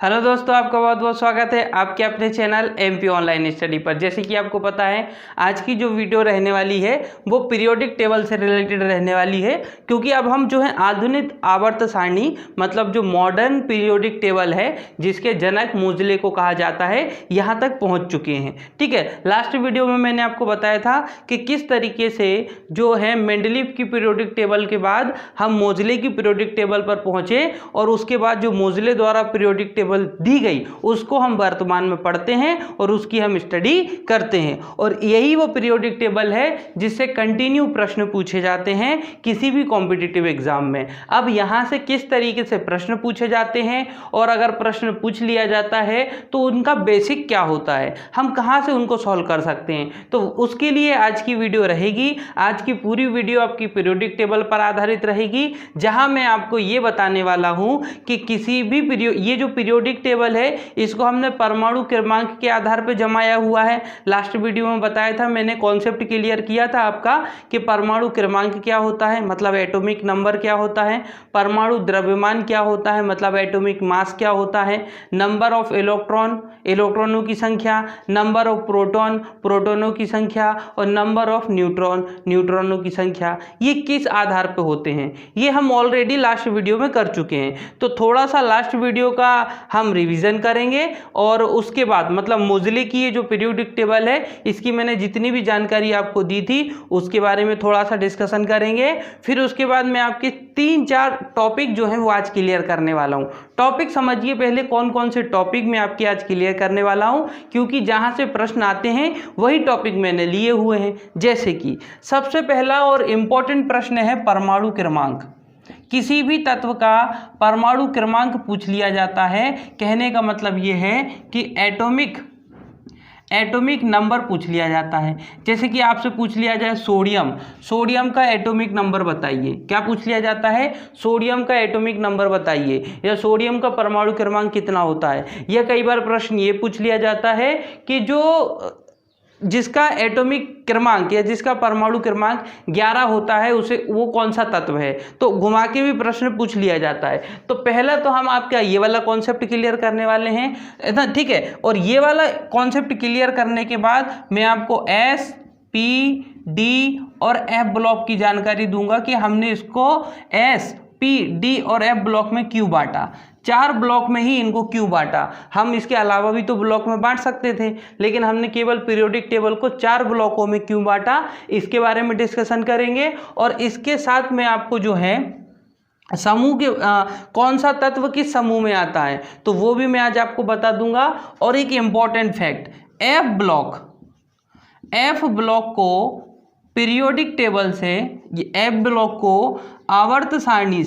Hello दोस्तों, आपका बहुत बहुत स्वागत है आपके अपने चैनल एमपी ऑनलाइन स्टडी पर। जैसे कि आपको पता है आज की जो वीडियो रहने वाली है वो पीरियोडिक टेबल से रिलेटेड रहने वाली है, क्योंकि अब हम जो है आधुनिक आवर्त सारणी मतलब जो मॉडर्न पीरियोडिक टेबल है जिसके जनक मोजले को कहा जाता है यहाँ तक पहुँच चुके हैं। ठीक है, लास्ट वीडियो में मैंने आपको बताया था कि किस तरीके से जो है मेंडलीव की पीरियोडिक टेबल के बाद हम मोजले की पीरियोडिक टेबल पर पहुँचे और उसके बाद जो मोजले द्वारा पीरियोडिक टेबल दी गई उसको हम वर्तमान में पढ़ते हैं और उसकी हम स्टडी करते हैं। और यही वो पीरियोडिक टेबल है जिससे कंटिन्यू प्रश्न पूछे जाते हैं किसी भी कॉम्पिटिटिव एग्जाम में। अब यहां से किस तरीके से प्रश्न पूछे जाते हैं और अगर प्रश्न पूछ लिया जाता है तो उनका बेसिक क्या होता है, हम कहां से उनको सॉल्व कर सकते हैं, तो उसके लिए आज की वीडियो रहेगी। आज की पूरी वीडियो आपकी पीरियोडिक टेबल पर आधारित रहेगी, जहां मैं आपको ये बताने वाला हूं कि किसी भी ये जो पीरियोडिक टेबल है इसको हमने परमाणु क्रमांक के आधार पर जमाया हुआ है। लास्ट वीडियो में बताया था, मैंने कॉन्सेप्ट क्लियर किया था आपका कि परमाणु क्रमांक क्या होता है, मतलब एटॉमिक नंबर क्या होता है, परमाणु द्रव्यमान क्या होता है, मतलब एटॉमिक मास क्या होता है, नंबर ऑफ इलेक्ट्रॉन इलेक्ट्रॉनों की संख्या, नंबर ऑफ प्रोटॉन प्रोटॉनों की संख्या और नंबर ऑफ न्यूट्रॉन न्यूट्रॉनों की संख्या, ये किस आधार पर होते हैं ये हम ऑलरेडी लास्ट वीडियो में कर चुके हैं। तो थोड़ा सा लास्ट वीडियो का हम रिवीजन करेंगे और उसके बाद मतलब मोजले की ये जो पीरियोडिक टेबल है इसकी मैंने जितनी भी जानकारी आपको दी थी उसके बारे में थोड़ा सा डिस्कशन करेंगे। फिर उसके बाद मैं आपके 3-4 टॉपिक जो हैं वो आज क्लियर करने वाला हूं। टॉपिक समझिए पहले कौन कौन से टॉपिक मैं आपके आज क्लियर करने वाला हूं, क्योंकि जहां से प्रश्न आते हैं वही टॉपिक मैंने लिए हुए हैं। जैसे कि सबसे पहला और इंपॉर्टेंट प्रश्न है परमाणु क्रमांक। किसी भी तत्व का परमाणु क्रमांक पूछ लिया जाता है, कहने का मतलब ये है कि एटॉमिक नंबर पूछ लिया जाता है। जैसे कि आपसे पूछ लिया जाए सोडियम का एटॉमिक नंबर बताइए, क्या पूछ लिया जाता है, सोडियम का एटॉमिक नंबर बताइए या सोडियम का परमाणु क्रमांक कितना होता है। या कई बार प्रश्न ये पूछ लिया जाता है कि जिसका एटॉमिक क्रमांक या जिसका परमाणु क्रमांक 11 होता है उसे वो कौन सा तत्व है, तो घुमा के भी प्रश्न पूछ लिया जाता है। तो पहला तो हम आपका ये वाला कॉन्सेप्ट क्लियर करने वाले हैं ना, ठीक है। और ये वाला कॉन्सेप्ट क्लियर करने के बाद मैं आपको एस पी डी और एफ ब्लॉक की जानकारी दूंगा कि हमने इसको एस पी डी और एफ ब्लॉक में क्यों बांटा, 4 ब्लॉक में ही इनको क्यों बांटा। हम इसके अलावा भी तो ब्लॉक में बांट सकते थे, लेकिन हमने केवल पीरियोडिक टेबल को 4 ब्लॉकों में क्यों बांटा, इसके बारे में डिस्कशन करेंगे। और इसके साथ में आपको जो है समूह के कौन सा तत्व किस समूह में आता है तो वो भी मैं आज आपको बता दूंगा। और एक इम्पॉर्टेंट फैक्ट, एफ ब्लॉक को पीरियोडिक टेबल से, एफ ब्लॉक को आवर्त सारणी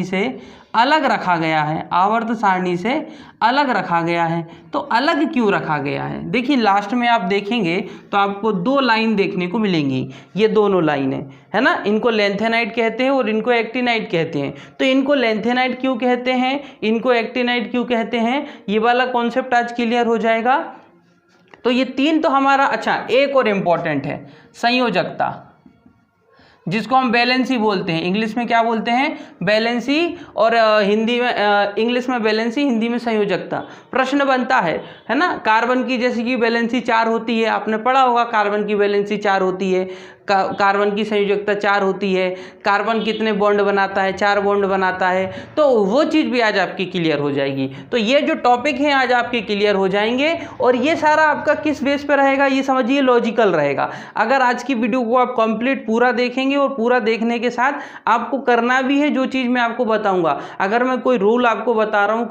से अलग रखा गया है, आवर्त सारणी से अलग रखा गया है। तो अलग क्यों रखा गया है, देखिए लास्ट में आप देखेंगे तो आपको 2 लाइन देखने को मिलेंगी, ये दोनों लाइन है ना, इनको लेंथेनाइड कहते हैं और इनको एक्टिनाइड कहते हैं। तो इनको लेंथेनाइड क्यों कहते हैं, इनको एक्टिनाइड क्यों कहते हैं, ये वाला कॉन्सेप्ट आज क्लियर हो जाएगा। तो ये 3 तो हमारा, अच्छा एक और इम्पॉर्टेंट है संयोजकता, जिसको हम वैलेंसी बोलते हैं, इंग्लिश में क्या बोलते हैं, वैलेंसी, और हिंदी में इंग्लिश में वैलेंसी, हिंदी में संयोजकता। प्रश्न बनता है ना, कार्बन की जैसे कि वैलेंसी 4 होती है, आपने पढ़ा होगा कार्बन की वैलेंसी 4 होती है, कार्बन की संयोजकता 4 होती है, कार्बन कितने बॉन्ड बनाता है, 4 बॉन्ड बनाता है। तो वो चीज़ भी आज आपकी क्लियर हो जाएगी। तो ये जो टॉपिक हैं आज आपके क्लियर हो जाएंगे और ये सारा आपका किस बेस पे रहेगा, ये समझिए लॉजिकल रहेगा। अगर आज की वीडियो को आप कंप्लीट पूरा देखेंगे और पूरा देखने के साथ आपको करना भी है जो चीज़ मैं आपको बताऊंगा। अगर मैं कोई रूल आपको बता रहा हूँ,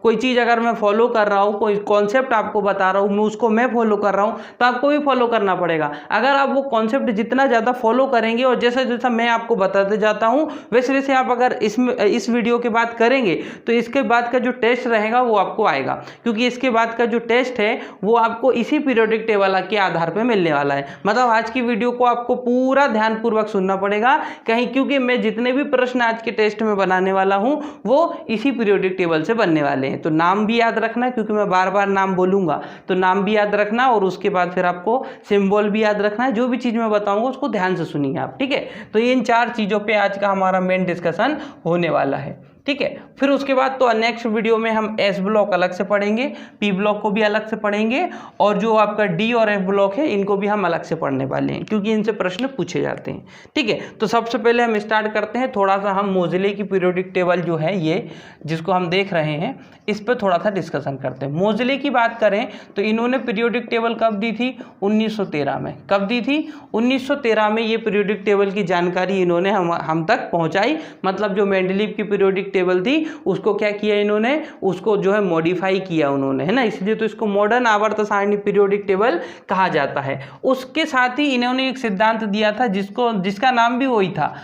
कोई चीज़ अगर मैं फॉलो कर रहा हूँ, कोई कॉन्सेप्ट आपको बता रहा हूँ, मैं उसको फॉलो कर रहा हूँ तो आपको भी फॉलो करना पड़ेगा। अगर आप वो कॉन्सेप्ट जितना ज़्यादा फॉलो करेंगे और जैसा जैसा मैं आपको बताते जाता हूँ वैसे वैसे आप अगर इस वीडियो के बाद करेंगे तो इसके बाद का जो टेस्ट रहेगा वो आपको आएगा, क्योंकि इसके बाद का जो टेस्ट है वो आपको इसी पीरियोडिक टेबल के आधार पर मिलने वाला है। मतलब आज की वीडियो को आपको पूरा ध्यानपूर्वक सुनना पड़ेगा कहीं, क्योंकि मैं जितने भी प्रश्न आज के टेस्ट में बनाने वाला हूँ वो इसी पीरियोडिक टेबल से बनने वाले हैं। तो नाम भी याद रखना, क्योंकि मैं बार बार नाम बोलूँगा तो नाम भी याद रखना और उसके बाद फिर आपको सिंबल भी याद रखना है। जो भी चीज़ मैं बताऊँगा उसको ध्यान से सुनिए आप, ठीक है। तो इन 4 चीज़ों पे आज का हमारा मेन डिस्कशन होने वाला है। ठीक है। फिर उसके बाद तो नेक्स्ट वीडियो में हम एस ब्लॉक अलग से पढ़ेंगे, पी ब्लॉक को भी अलग से पढ़ेंगे, और जो आपका डी और एफ ब्लॉक है इनको भी हम अलग से पढ़ने वाले हैं, क्योंकि इनसे प्रश्न पूछे जाते हैं। ठीक है, तो सबसे पहले हम स्टार्ट करते हैं, थोड़ा सा हम मोज़ले की पीरियोडिक टेबल जो है ये जिसको हम देख रहे हैं इस पर थोड़ा सा डिस्कशन करते हैं। मोज़ले की बात करें तो इन्होंने पीरियोडिक टेबल कब दी थी? 1913 में। कब दी थी? 1913 में ये पीरियोडिक टेबल की जानकारी इन्होंने हम तक पहुंचाई। मतलब जो मेंडलीव की पीरियोडिक टेबल थी उसको क्या किया इन्होंने, उसको जो है मॉडिफाई किया उन्होंने, है ना, इसलिए तो इसको मॉडर्न आवर्त सारणी पीरियोडिक टेबल कहा जाता है। उसके साथ ही इन्होंने एक सिद्धांत दिया था जिसका नाम भी वही था,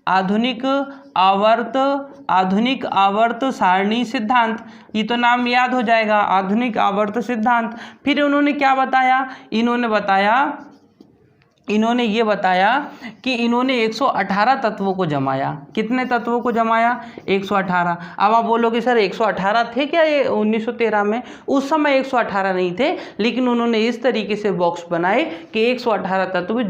आधुनिक आवर्त सारणी सिद्धांत। ये तो नाम याद हो जाएगा, आधुनिक आवर्त सिद्धांत। फिर उन्होंने क्या बताया? इन्होंने ये बताया कि इन्होंने 118 तत्वों को जमाया। कितने तत्वों को जमाया? 118। अब आप बोलोगे सर 118 थे क्या ये 1913 में? उस समय 118 नहीं थे, लेकिन उन्होंने इस तरीके से बॉक्स बनाए कि 118 तत्व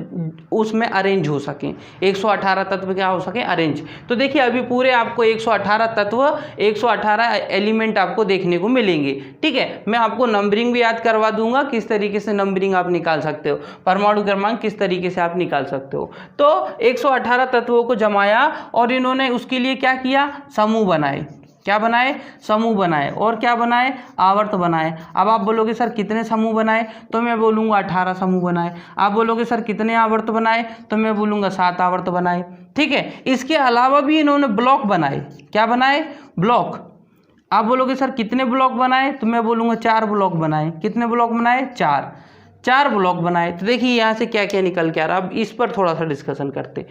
उसमें अरेंज हो सकें। 118 तत्व क्या हो सके? अरेंज। तो देखिए अभी पूरे आपको 118 तत्व, 118 एलिमेंट आपको देखने को मिलेंगे। ठीक है, मैं आपको नंबरिंग भी याद करवा दूंगा, किस तरीके से नंबरिंग आप निकाल सकते हो, परमाणु क्रमांक किस तरीके से आप निकाल सकते हो। तो 118 तत्वों को जमाया और इन्होंने उसके लिए क्या किया? समूह बनाए। क्या बनाए? समूह बनाए। और क्या बनाए? आवर्त बनाए। अब आप बोलोगे सर कितने समूह बनाए? तो मैं बोलूँगा 18 समूह बनाए। आप बोलोगे सर कितने आवर्त बनाए? तो मैं बोलूँगा 7 आवर्त बनाए। ठीक है, इसके अलावा भी इन्होंने ब्लॉक बनाए। क्या बनाए? ब्लॉक। आप बोलोगे सर कितने ब्लॉक बनाए? तो मैं बोलूँगा 4 ब्लॉक बनाए। कितने ब्लॉक बनाए? 4 ब्लॉक बनाए। तो देखिए यहाँ से क्या क्या निकल के आ रहा है, अब इस पर थोड़ा सा डिस्कशन करते।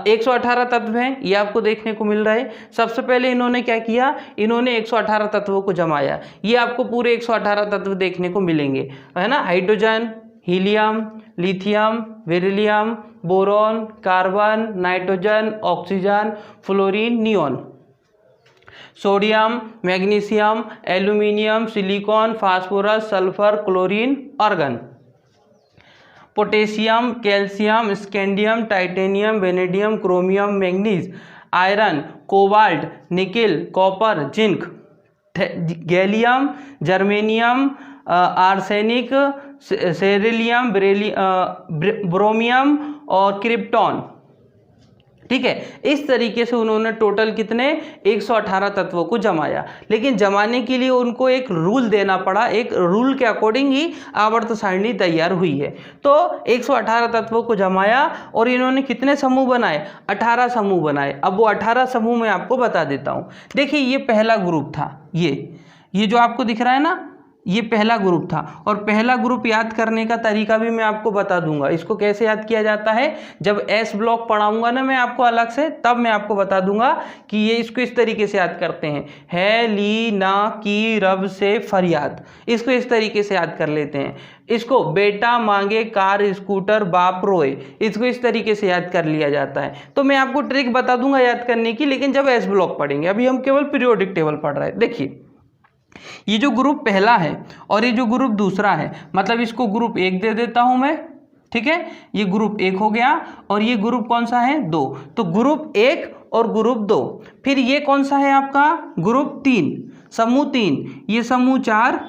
118 तत्व हैं, ये आपको देखने को मिल रहा है। सबसे पहले इन्होंने क्या किया? इन्होंने 118 तत्वों को जमाया। ये आपको पूरे 118 तत्व देखने को मिलेंगे, है ना। Hydrogen, helium, lithium, beryllium, boron, carbon, nitrogen, oxygen, fluorine, neon, sodium, magnesium, aluminium, silicon, phosphorus, sulphur, chlorine, argon, potassium, calcium, scandium, titanium, vanadium, chromium, manganese, iron, cobalt, nickel, copper, zinc, gallium, germanium, arsenic, selenium, bromine और krypton. ठीक है, इस तरीके से उन्होंने total कितने 118 तत्वों को जमाया। लेकिन जमाने के लिए उनको एक रूल देना पड़ा, एक रूल के अकॉर्डिंग ही आवर्त सारणी तैयार हुई है। तो 118 तत्वों को जमाया और इन्होंने कितने समूह बनाए? 18 समूह बनाए। अब वो 18 समूह मैं आपको बता देता हूँ। देखिए ये पहला ग्रुप था, ये जो आपको दिख रहा है ना, ये पहला ग्रुप था। और पहला ग्रुप याद करने का तरीका भी मैं आपको बता दूंगा। इसको कैसे याद किया जाता है, जब एस ब्लॉक पढ़ाऊंगा ना मैं आपको अलग से, तब मैं आपको बता दूंगा कि ये इसको इस तरीके से याद करते हैं। है, ली, ना, की, रब से फरियाद, इसको इस तरीके से याद कर लेते हैं। इसको बेटा मांगे कार स्कूटर बाप रोए, इसको इस तरीके से याद कर लिया जाता है। तो मैं आपको ट्रिक बता दूंगा याद करने की, लेकिन जब एस ब्लॉक पढ़ेंगे, अभी हम केवल पीरियोडिक टेबल पढ़ रहे हैं। देखिए ये जो ग्रुप पहला है और ये जो ग्रुप दूसरा है, मतलब इसको ग्रुप 1 दे देता हूं मैं। ठीक है, ये ग्रुप 1 हो गया और ये ग्रुप कौन सा है? 2। तो ग्रुप 1 और ग्रुप 2। फिर ये कौन सा है आपका? ग्रुप 3, समूह 3। ये समूह 4,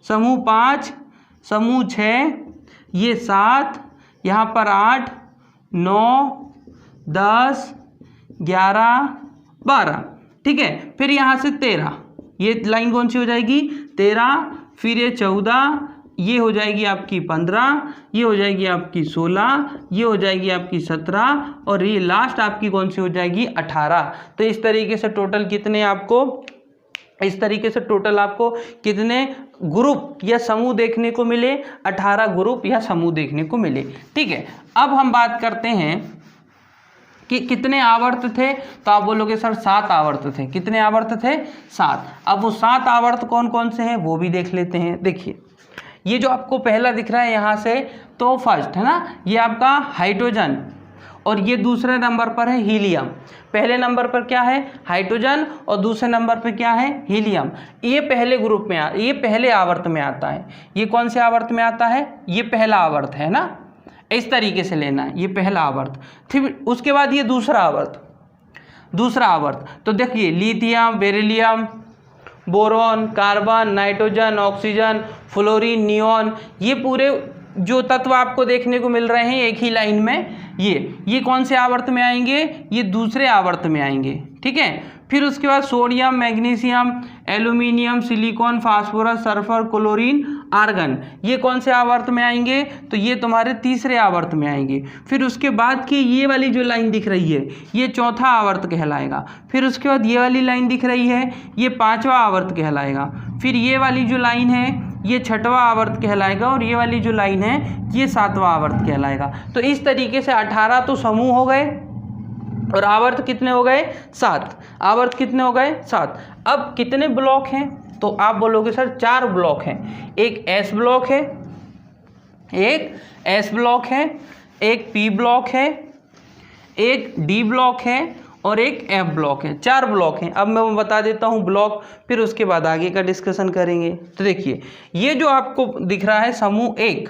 समूह 5, समूह 6, ये 7, यहाँ पर 8, 9, 10, 11, 12। ठीक है, फिर यहाँ से 13, ये लाइन कौन सी हो जाएगी? 13। फिर ये 14, ये हो जाएगी आपकी 15, ये हो जाएगी आपकी 16, ये हो जाएगी आपकी 17 और ये लास्ट आपकी कौन सी हो जाएगी? 18। तो इस तरीके से टोटल कितने आपको, इस तरीके से टोटल आपको कितने ग्रुप या समूह देखने को मिले? 18 ग्रुप या समूह देखने को मिले। ठीक है, अब हम बात करते हैं कि कितने आवर्त थे। तो आप बोलोगे सर 7 आवर्त थे। कितने आवर्त थे? 7। अब वो 7 आवर्त कौन कौन से हैं वो भी देख लेते हैं। देखिए ये जो आपको पहला दिख रहा है यहाँ से, तो फर्स्ट है ना, ये आपका हाइड्रोजन और ये दूसरे नंबर पर है हीलियम। पहले नंबर पर क्या है? हाइड्रोजन और दूसरे नंबर पर क्या है? हीलियम। ये पहले ग्रुप में ये पहले आवर्त में आता है। ये कौन से आवर्त में आता है? ये पहला आवर्त है ना, इस तरीके से लेना है, ये पहला आवर्त। फिर उसके बाद ये दूसरा आवर्त, दूसरा आवर्त। तो देखिए lithium, beryllium, boron, carbon, nitrogen, oxygen, fluorine, neon, ये पूरे जो तत्व आपको देखने को मिल रहे हैं एक ही लाइन में, ये कौन से आवर्त में आएंगे, ये दूसरे आवर्त में आएंगे, ठीक है। फिर उसके बाद sodium, magnesium, aluminium, silicon, phosphorus, sulphur, chlorine, argon, ये कौन से आवर्त में आएंगे, तो ये तुम्हारे तीसरे आवर्त में आएंगे। फिर उसके बाद की ये वाली जो लाइन दिख रही है ये चौथा आवर्त कहलाएगा। फिर उसके बाद ये वाली लाइन दिख रही है ये पांचवा आवर्त कहलाएगा। फिर ये वाली जो लाइन है ये छठवां आवर्त कहलाएगा और ये वाली जो लाइन है ये सातवां आवर्त कहलाएगा। तो इस तरीके से 18 तो समूह हो गए और आवर्त कितने हो गए, 7। आवर्त कितने हो गए, 7। अब कितने ब्लॉक हैं, तो आप बोलोगे सर 4 ब्लॉक हैं। एक एस ब्लॉक है, एक एस ब्लॉक है, एक पी ब्लॉक है, एक डी ब्लॉक है और एक एफ ब्लॉक है। 4 ब्लॉक हैं। अब मैं बता देता हूँ ब्लॉक, फिर उसके बाद आगे का डिस्कशन करेंगे। तो देखिए ये जो आपको दिख रहा है समूह 1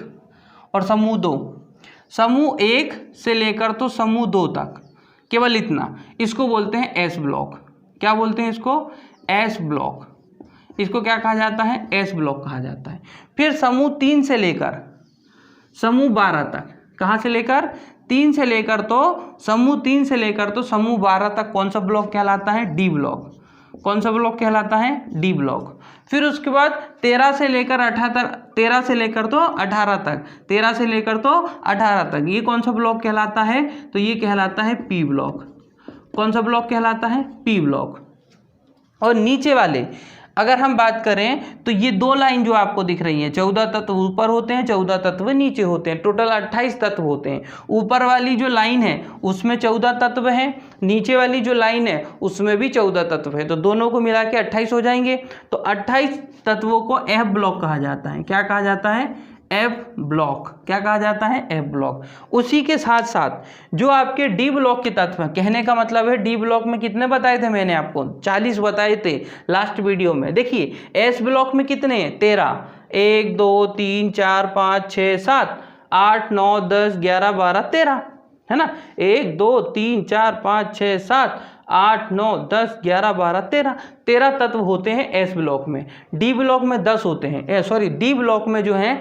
और समूह 2, समूह 1 से लेकर तो समूह 2 तक, केवल इतना, इसको बोलते हैं एस ब्लॉक। क्या बोलते हैं इसको, एस ब्लॉक। इसको क्या कहा जाता है, एस ब्लॉक कहा जाता है। फिर समूह 3 से लेकर समूह 12 तक, कहाँ से लेकर, 3 से लेकर तो समूह 3 से लेकर तो समूह 12 तक कौन सा ब्लॉक कहलाता है, डी ब्लॉक। कौन सा ब्लॉक कहलाता है, डी ब्लॉक। फिर उसके बाद 13 से लेकर 18 13 से लेकर तो 18 तक, 13 से लेकर तो 18 तक ये कौन सा ब्लॉक कहलाता है, तो ये कहलाता है पी ब्लॉक। कौन सा ब्लॉक कहलाता है, पी ब्लॉक। और नीचे वाले अगर हम बात करें तो ये 2 लाइन जो आपको दिख रही हैं, 14 तत्व ऊपर होते हैं, 14 तत्व नीचे होते हैं, टोटल 28 तत्व होते हैं। ऊपर वाली जो लाइन है उसमें 14 तत्व हैं, नीचे वाली जो लाइन है उसमें भी 14 तत्व है, तो दोनों को मिला के 28 हो जाएंगे। तो 28 तत्वों को एफ ब्लॉक कहा जाता है। क्या कहा जाता है, एफ ब्लॉक। क्या कहा जाता है, एफ ब्लॉक। उसी के साथ साथ जो आपके डी ब्लॉक के तत्व हैं, कहने का मतलब है डी ब्लॉक में कितने बताए थे मैंने आपको, 40 बताए थे लास्ट वीडियो में। देखिए एस ब्लॉक में कितने हैं, 13, 1 2 3 4 5 6 7 8 9 10 11 12 13, है ना। 1 2 3 4 5 6 7 8 9 10 11 12 13 तत्व होते हैं एस ब्लॉक में। डी ब्लॉक में 10 होते हैं, सॉरी डी ब्लॉक में जो हैं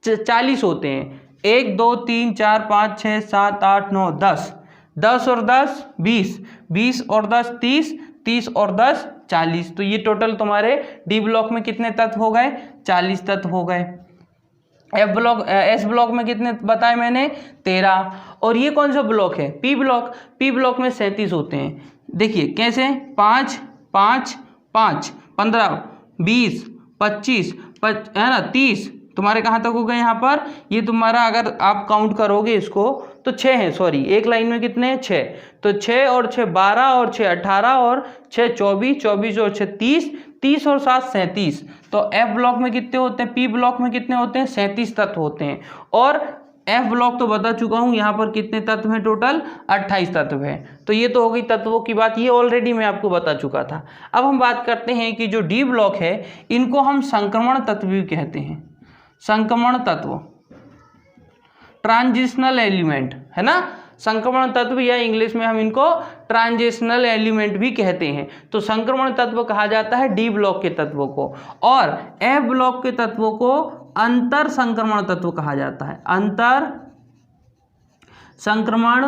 40 होते हैं। 1 2 3 4 5 6 7 8 9 10, 10 और 10 20, 20 और 10 30, 30 और 10 40। तो ये टोटल तुम्हारे डी ब्लॉक में कितने तत्व हो गए, 40 तत्व हो गए। एफ ब्लॉक, एस ब्लॉक में कितने बताए मैंने, 13। और ये कौन सा ब्लॉक है, पी ब्लॉक। पी ब्लॉक में 37 होते हैं। देखिए कैसे, 5 5 5 15 20 25 है ना, 30, तुम्हारे कहाँ तक हो गए यहाँ पर, ये तुम्हारा अगर आप काउंट करोगे इसको तो 6 है, सॉरी एक लाइन में कितने हैं, 6। तो 6 और 6 12 और 6 18 और 6 24, 24 और 6 30, 30 और 7 37। तो एफ ब्लॉक में कितने होते हैं, पी ब्लॉक में कितने होते हैं, 37 तत्व होते हैं। और एफ ब्लॉक तो बता चुका हूँ, यहाँ पर कितने तत्व हैं, टोटल 28 तत्व हैं। तो ये तो हो गई तत्वों की बात, ये ऑलरेडी मैं आपको बता चुका था। अब हम बात करते हैं कि जो डी ब्लॉक है इनको हम संक्रमण तत्व भी कहते हैं। संक्रमण तत्व, ट्रांजिशनल एलिमेंट, है ना। संक्रमण तत्व या इंग्लिश में हम इनको ट्रांजिशनल एलिमेंट भी कहते हैं। तो संक्रमण तत्व कहा जाता है डी ब्लॉक के तत्वों को, और एफ ब्लॉक के तत्वों को अंतर संक्रमण तत्व कहा जाता है। अंतर संक्रमण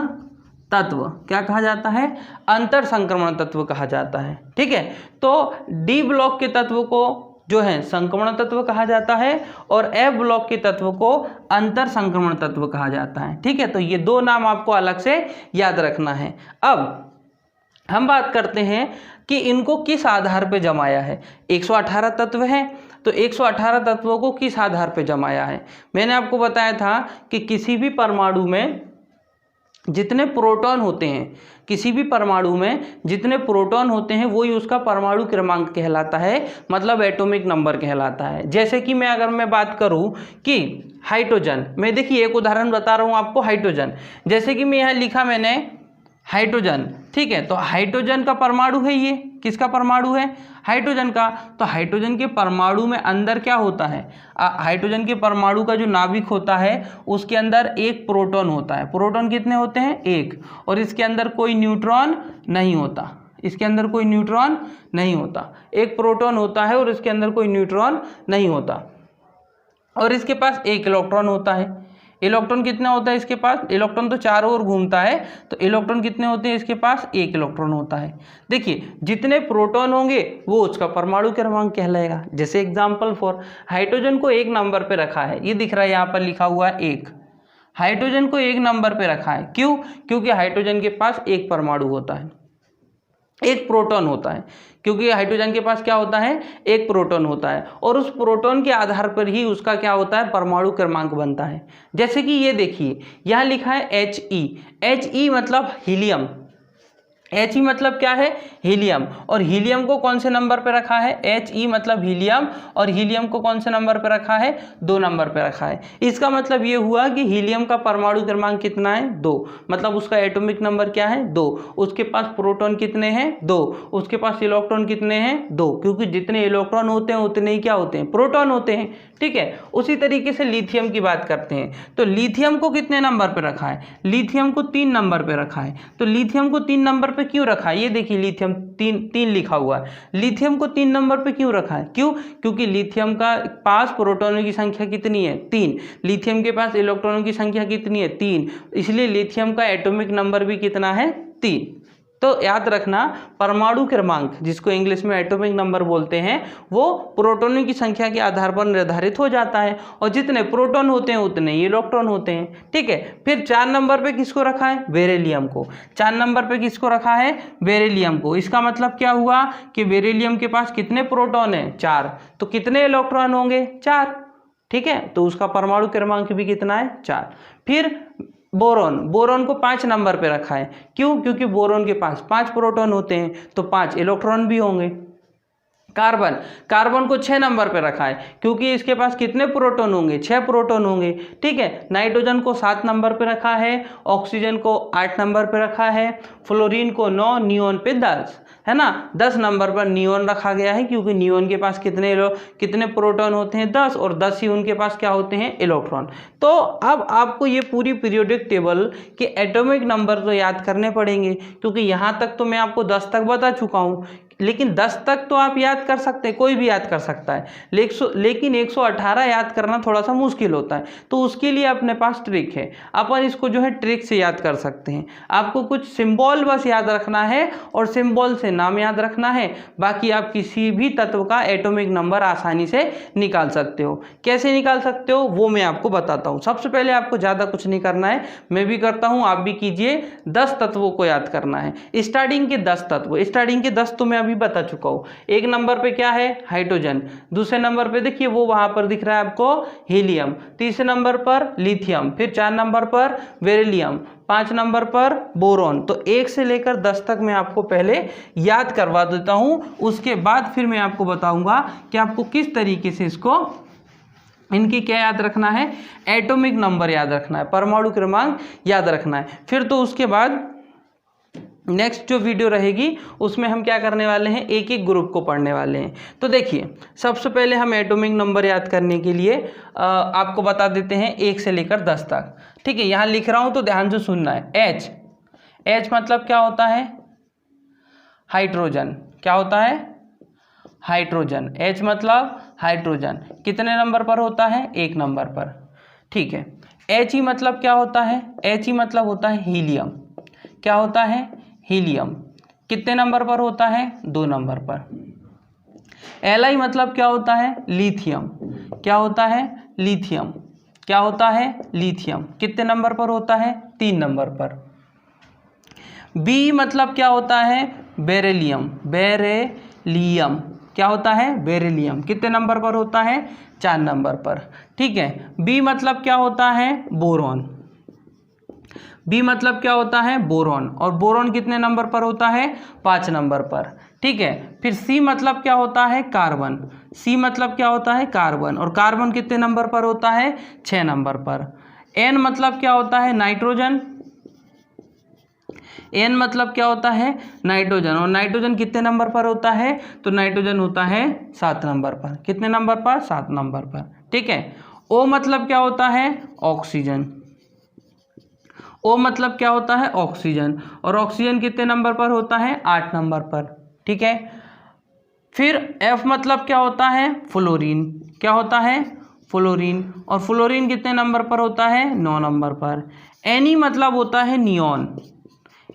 तत्व क्या कहा जाता है, अंतर संक्रमण तत्व कहा जाता है, ठीक है। तो डी ब्लॉक के तत्व को जो है संक्रमण तत्व कहा जाता है और एफ ब्लॉक के तत्व को अंतर संक्रमण तत्व कहा जाता है, ठीक है। तो ये 2 नाम आपको अलग से याद रखना है। अब हम बात करते हैं कि इनको किस आधार पर जमाया है। 118 तत्व हैं, तो 118 तत्वों को किस आधार पर जमाया है। मैंने आपको बताया था कि किसी भी परमाणु में जितने प्रोटॉन होते हैं, किसी भी परमाणु में जितने प्रोटॉन होते हैं वही उसका परमाणु क्रमांक कहलाता है, मतलब एटॉमिक नंबर कहलाता है। जैसे कि अगर मैं बात करूं कि हाइड्रोजन, मैं देखिए एक उदाहरण बता रहा हूं आपको, हाइड्रोजन। जैसे कि मैं यहाँ लिखा मैंने हाइड्रोजन, ठीक है। तो हाइड्रोजन का परमाणु है, ये किसका परमाणु है? हाइड्रोजन का। तो हाइड्रोजन के परमाणु में अंदर क्या होता है? हाइड्रोजन के परमाणु का जो नाभिक होता है उसके अंदर एक प्रोटॉन होता है। प्रोटॉन कितने होते हैं? एक। और इसके अंदर कोई न्यूट्रॉन नहीं होता, इसके अंदर कोई न्यूट्रॉन नहीं होता। एक प्रोटॉन होता है और इसके अंदर कोई न्यूट्रॉन नहीं होता। और इसके पास एक इलेक्ट्रॉन होता है। इलेक्ट्रॉन कितना होता है इसके पास? इलेक्ट्रॉन तो चारों ओर घूमता है, तो इलेक्ट्रॉन कितने होते हैं इसके पास? एक इलेक्ट्रॉन होता है। देखिए जितने प्रोटॉन होंगे वो उसका परमाणु क्रमांक कहलाएगा। जैसे एग्जांपल फॉर हाइड्रोजन को 1 नंबर पे रखा है, ये दिख रहा है यहाँ पर लिखा हुआ है 1। हाइड्रोजन को 1 नंबर पे रखा है, क्यों? क्योंकि हाइड्रोजन के पास एक परमाणु होता है, एक प्रोटॉन होता है। क्योंकि हाइड्रोजन के पास क्या होता है? एक प्रोटॉन होता है, और उस प्रोटॉन के आधार पर ही उसका क्या होता है? परमाणु क्रमांक बनता है। जैसे कि ये देखिए यहाँ लिखा है He मतलब हीलियम। He मतलब क्या है? हीलियम। और हीलियम को कौन से नंबर पे रखा है? He मतलब हीलियम, और हीलियम को कौन से नंबर पे रखा है? 2 नंबर पे रखा है। इसका मतलब ये हुआ कि हीलियम का परमाणु क्रमांक कितना है? 2। मतलब उसका एटॉमिक नंबर क्या है? 2। उसके पास प्रोटॉन कितने हैं? 2। उसके पास इलेक्ट्रॉन कितने हैं? 2। क्योंकि जितने इलेक्ट्रॉन होते हैं उतने ही क्या होते हैं? प्रोटॉन होते हैं, ठीक है। उसी तरीके से लिथियम की बात करते हैं, तो लिथियम को कितने नंबर पे रखा है? लिथियम को 3 नंबर पे रखा है। तो लिथियम को 3 नंबर पे क्यों रखा है? ये देखिए लिथियम 3 लिखा हुआ है। लिथियम को 3 नंबर पे क्यों रखा है? क्यों? क्योंकि लिथियम का पास प्रोटॉनों की संख्या कितनी है? 3। लिथियम के पास इलेक्ट्रॉनों की संख्या कितनी है? 3। इसलिए लिथियम का एटॉमिक नंबर भी कितना है? 3। तो याद रखना परमाणु क्रमांक, जिसको इंग्लिश में एटॉमिक नंबर बोलते हैं, वो प्रोटॉनों की संख्या के आधार पर निर्धारित हो जाता है, और जितने प्रोटॉन होते हैं उतने ही इलेक्ट्रॉन होते हैं, ठीक है। फिर 4 नंबर पे किसको रखा है? बेरिलियम को। 4 नंबर पे किसको रखा है? बेरिलियम को। इसका मतलब क्या हुआ कि बेरिलियम के पास कितने प्रोटॉन है? 4। तो कितने इलेक्ट्रॉन होंगे? 4, ठीक है। तो उसका परमाणु क्रमांक भी कितना है? 4। फिर बोरॉन को 5 नंबर पे रखा है। क्यों? क्योंकि बोरॉन के पास 5 प्रोटॉन होते हैं, तो 5 इलेक्ट्रॉन भी होंगे। कार्बन को 6 नंबर पे रखा है, क्योंकि इसके पास कितने प्रोटॉन होंगे? 6 प्रोटॉन होंगे, ठीक है। नाइट्रोजन को 7 नंबर पे रखा है, ऑक्सीजन को 8 नंबर पे रखा है, फ्लोरीन को 9, नियोन पे 10, है ना। 10 नंबर पर नियोन रखा गया है, क्योंकि नियोन के पास कितने प्रोटॉन होते हैं? 10, और 10 ही उनके पास क्या होते हैं? इलेक्ट्रॉन। तो अब आपको ये पूरी पीरियोडिक टेबल के एटॉमिक नंबर तो याद करने पड़ेंगे, क्योंकि यहाँ तक तो मैं आपको 10 तक बता चुका हूँ, लेकिन 10 तक तो आप याद कर सकते हैं, कोई भी याद कर सकता है, लेकिन 118 याद करना थोड़ा सा मुश्किल होता है। तो उसके लिए अपने पास ट्रिक है, अपन इसको जो है ट्रिक से याद कर सकते हैं। आपको कुछ सिंबल बस याद रखना है, और सिंबल से नाम याद रखना है, बाकी आप किसी भी तत्व का एटॉमिक नंबर आसानी से निकाल सकते हो। कैसे निकाल सकते हो वो मैं आपको बताता हूँ। सबसे पहले आपको ज़्यादा कुछ नहीं करना है, मैं भी करता हूँ, आप भी कीजिए। 10 तत्वों को याद करना है, स्टार्टिंग के 10 तत्व। स्टार्टिंग के 10 तो मैं भी बता चुका हूं। 1 नंबर पे क्या है? हाइड्रोजन। दूसरे नंबर पे देखिए वो वहां पर दिख रहा है आपको, हीलियम। तीसरे नंबर पर लिथियम। फिर 4 नंबर पर बेरिलियम। 5 नंबर पर बोरॉन। तो 1 से लेकर 10 तक मैं आपको पहले याद करवा देता हूं, उसके बाद फिर मैं आपको बताऊंगा कि आपको किस तरीके से इसको, इनकी क्या याद रखना है? एटॉमिक नंबर याद रखना है, परमाणु क्रमांक याद रखना है। फिर तो उसके बाद नेक्स्ट जो वीडियो रहेगी उसमें हम क्या करने वाले हैं? एक एक ग्रुप को पढ़ने वाले हैं। तो देखिए सबसे पहले हम एटॉमिक नंबर याद करने के लिए आपको बता देते हैं 1 से लेकर 10 तक, ठीक है। यहाँ लिख रहा हूँ तो ध्यान से सुनना है। H मतलब क्या होता है? हाइड्रोजन। क्या होता है? हाइड्रोजन। H मतलब हाइड्रोजन। कितने नंबर पर होता है? 1 नंबर पर, ठीक है। He मतलब क्या होता है? He मतलब होता है हीलियम। क्या होता है? हीलियम। कितने नंबर पर होता है? 2 नंबर पर। Li मतलब क्या होता है? लिथियम। क्या होता है? लिथियम। क्या होता है? लिथियम। कितने नंबर पर होता है? 3 नंबर पर। B मतलब क्या होता है? बेरिलियम। बेरिलियम। क्या होता है? बेरिलियम। कितने नंबर पर होता है? 4 नंबर पर, ठीक है। B मतलब क्या होता है? बोरॉन। बी मतलब क्या होता है? बोरॉन। और बोरॉन कितने नंबर पर होता है? 5 नंबर पर, ठीक है। फिर सी मतलब क्या होता है? कार्बन। सी मतलब क्या होता है? कार्बन। और कार्बन कितने नंबर पर होता है? 6 नंबर पर। एन मतलब क्या होता है? नाइट्रोजन। N मतलब क्या होता है, नाइट्रोजन। और नाइट्रोजन कितने नंबर पर होता है, तो नाइट्रोजन होता है 7 नंबर पर। कितने नंबर पर, 7 नंबर पर, ठीक है। O मतलब क्या होता है, ऑक्सीजन। O मतलब क्या होता है, ऑक्सीजन। और ऑक्सीजन कितने नंबर पर होता है, 8 नंबर पर, ठीक है। फिर F मतलब क्या होता है, फ्लोरीन। क्या होता है, फ्लोरीन। और फ्लोरीन कितने नंबर पर होता है, 9 नंबर पर। Ne मतलब होता है नियॉन।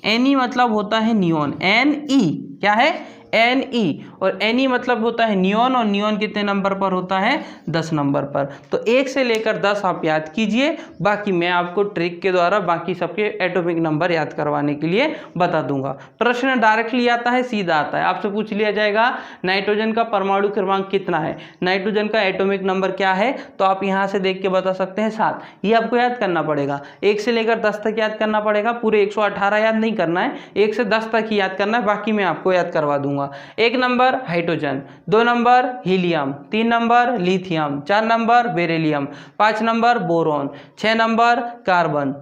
Ne मतलब होता है नियॉन, Ne क्या है, Ne। और Ne मतलब होता है नियॉन, और नियॉन कितने नंबर पर होता है, 10 नंबर पर। तो 1 से लेकर 10 आप याद कीजिए, बाकी मैं आपको ट्रिक के द्वारा बाकी सबके एटॉमिक नंबर याद करवाने के लिए बता दूंगा। प्रश्न डायरेक्टली आता है, सीधा आता है। आपसे पूछ लिया जाएगा नाइट्रोजन का परमाणु क्रमांक कितना है, नाइट्रोजन का एटॉमिक नंबर क्या है, तो आप यहाँ से देख के बता सकते हैं 7। ये आपको याद करना पड़ेगा, 1 से लेकर 10 तक याद करना पड़ेगा, पूरे 118 याद नहीं करना है, 1 से 10 तक ही याद करना है, बाकी मैं आपको याद करवा दूंगा। 1 number hydrogen, 2 number helium, 3 number lithium, 4 number beryllium, 5 number boron, 6 number carbon,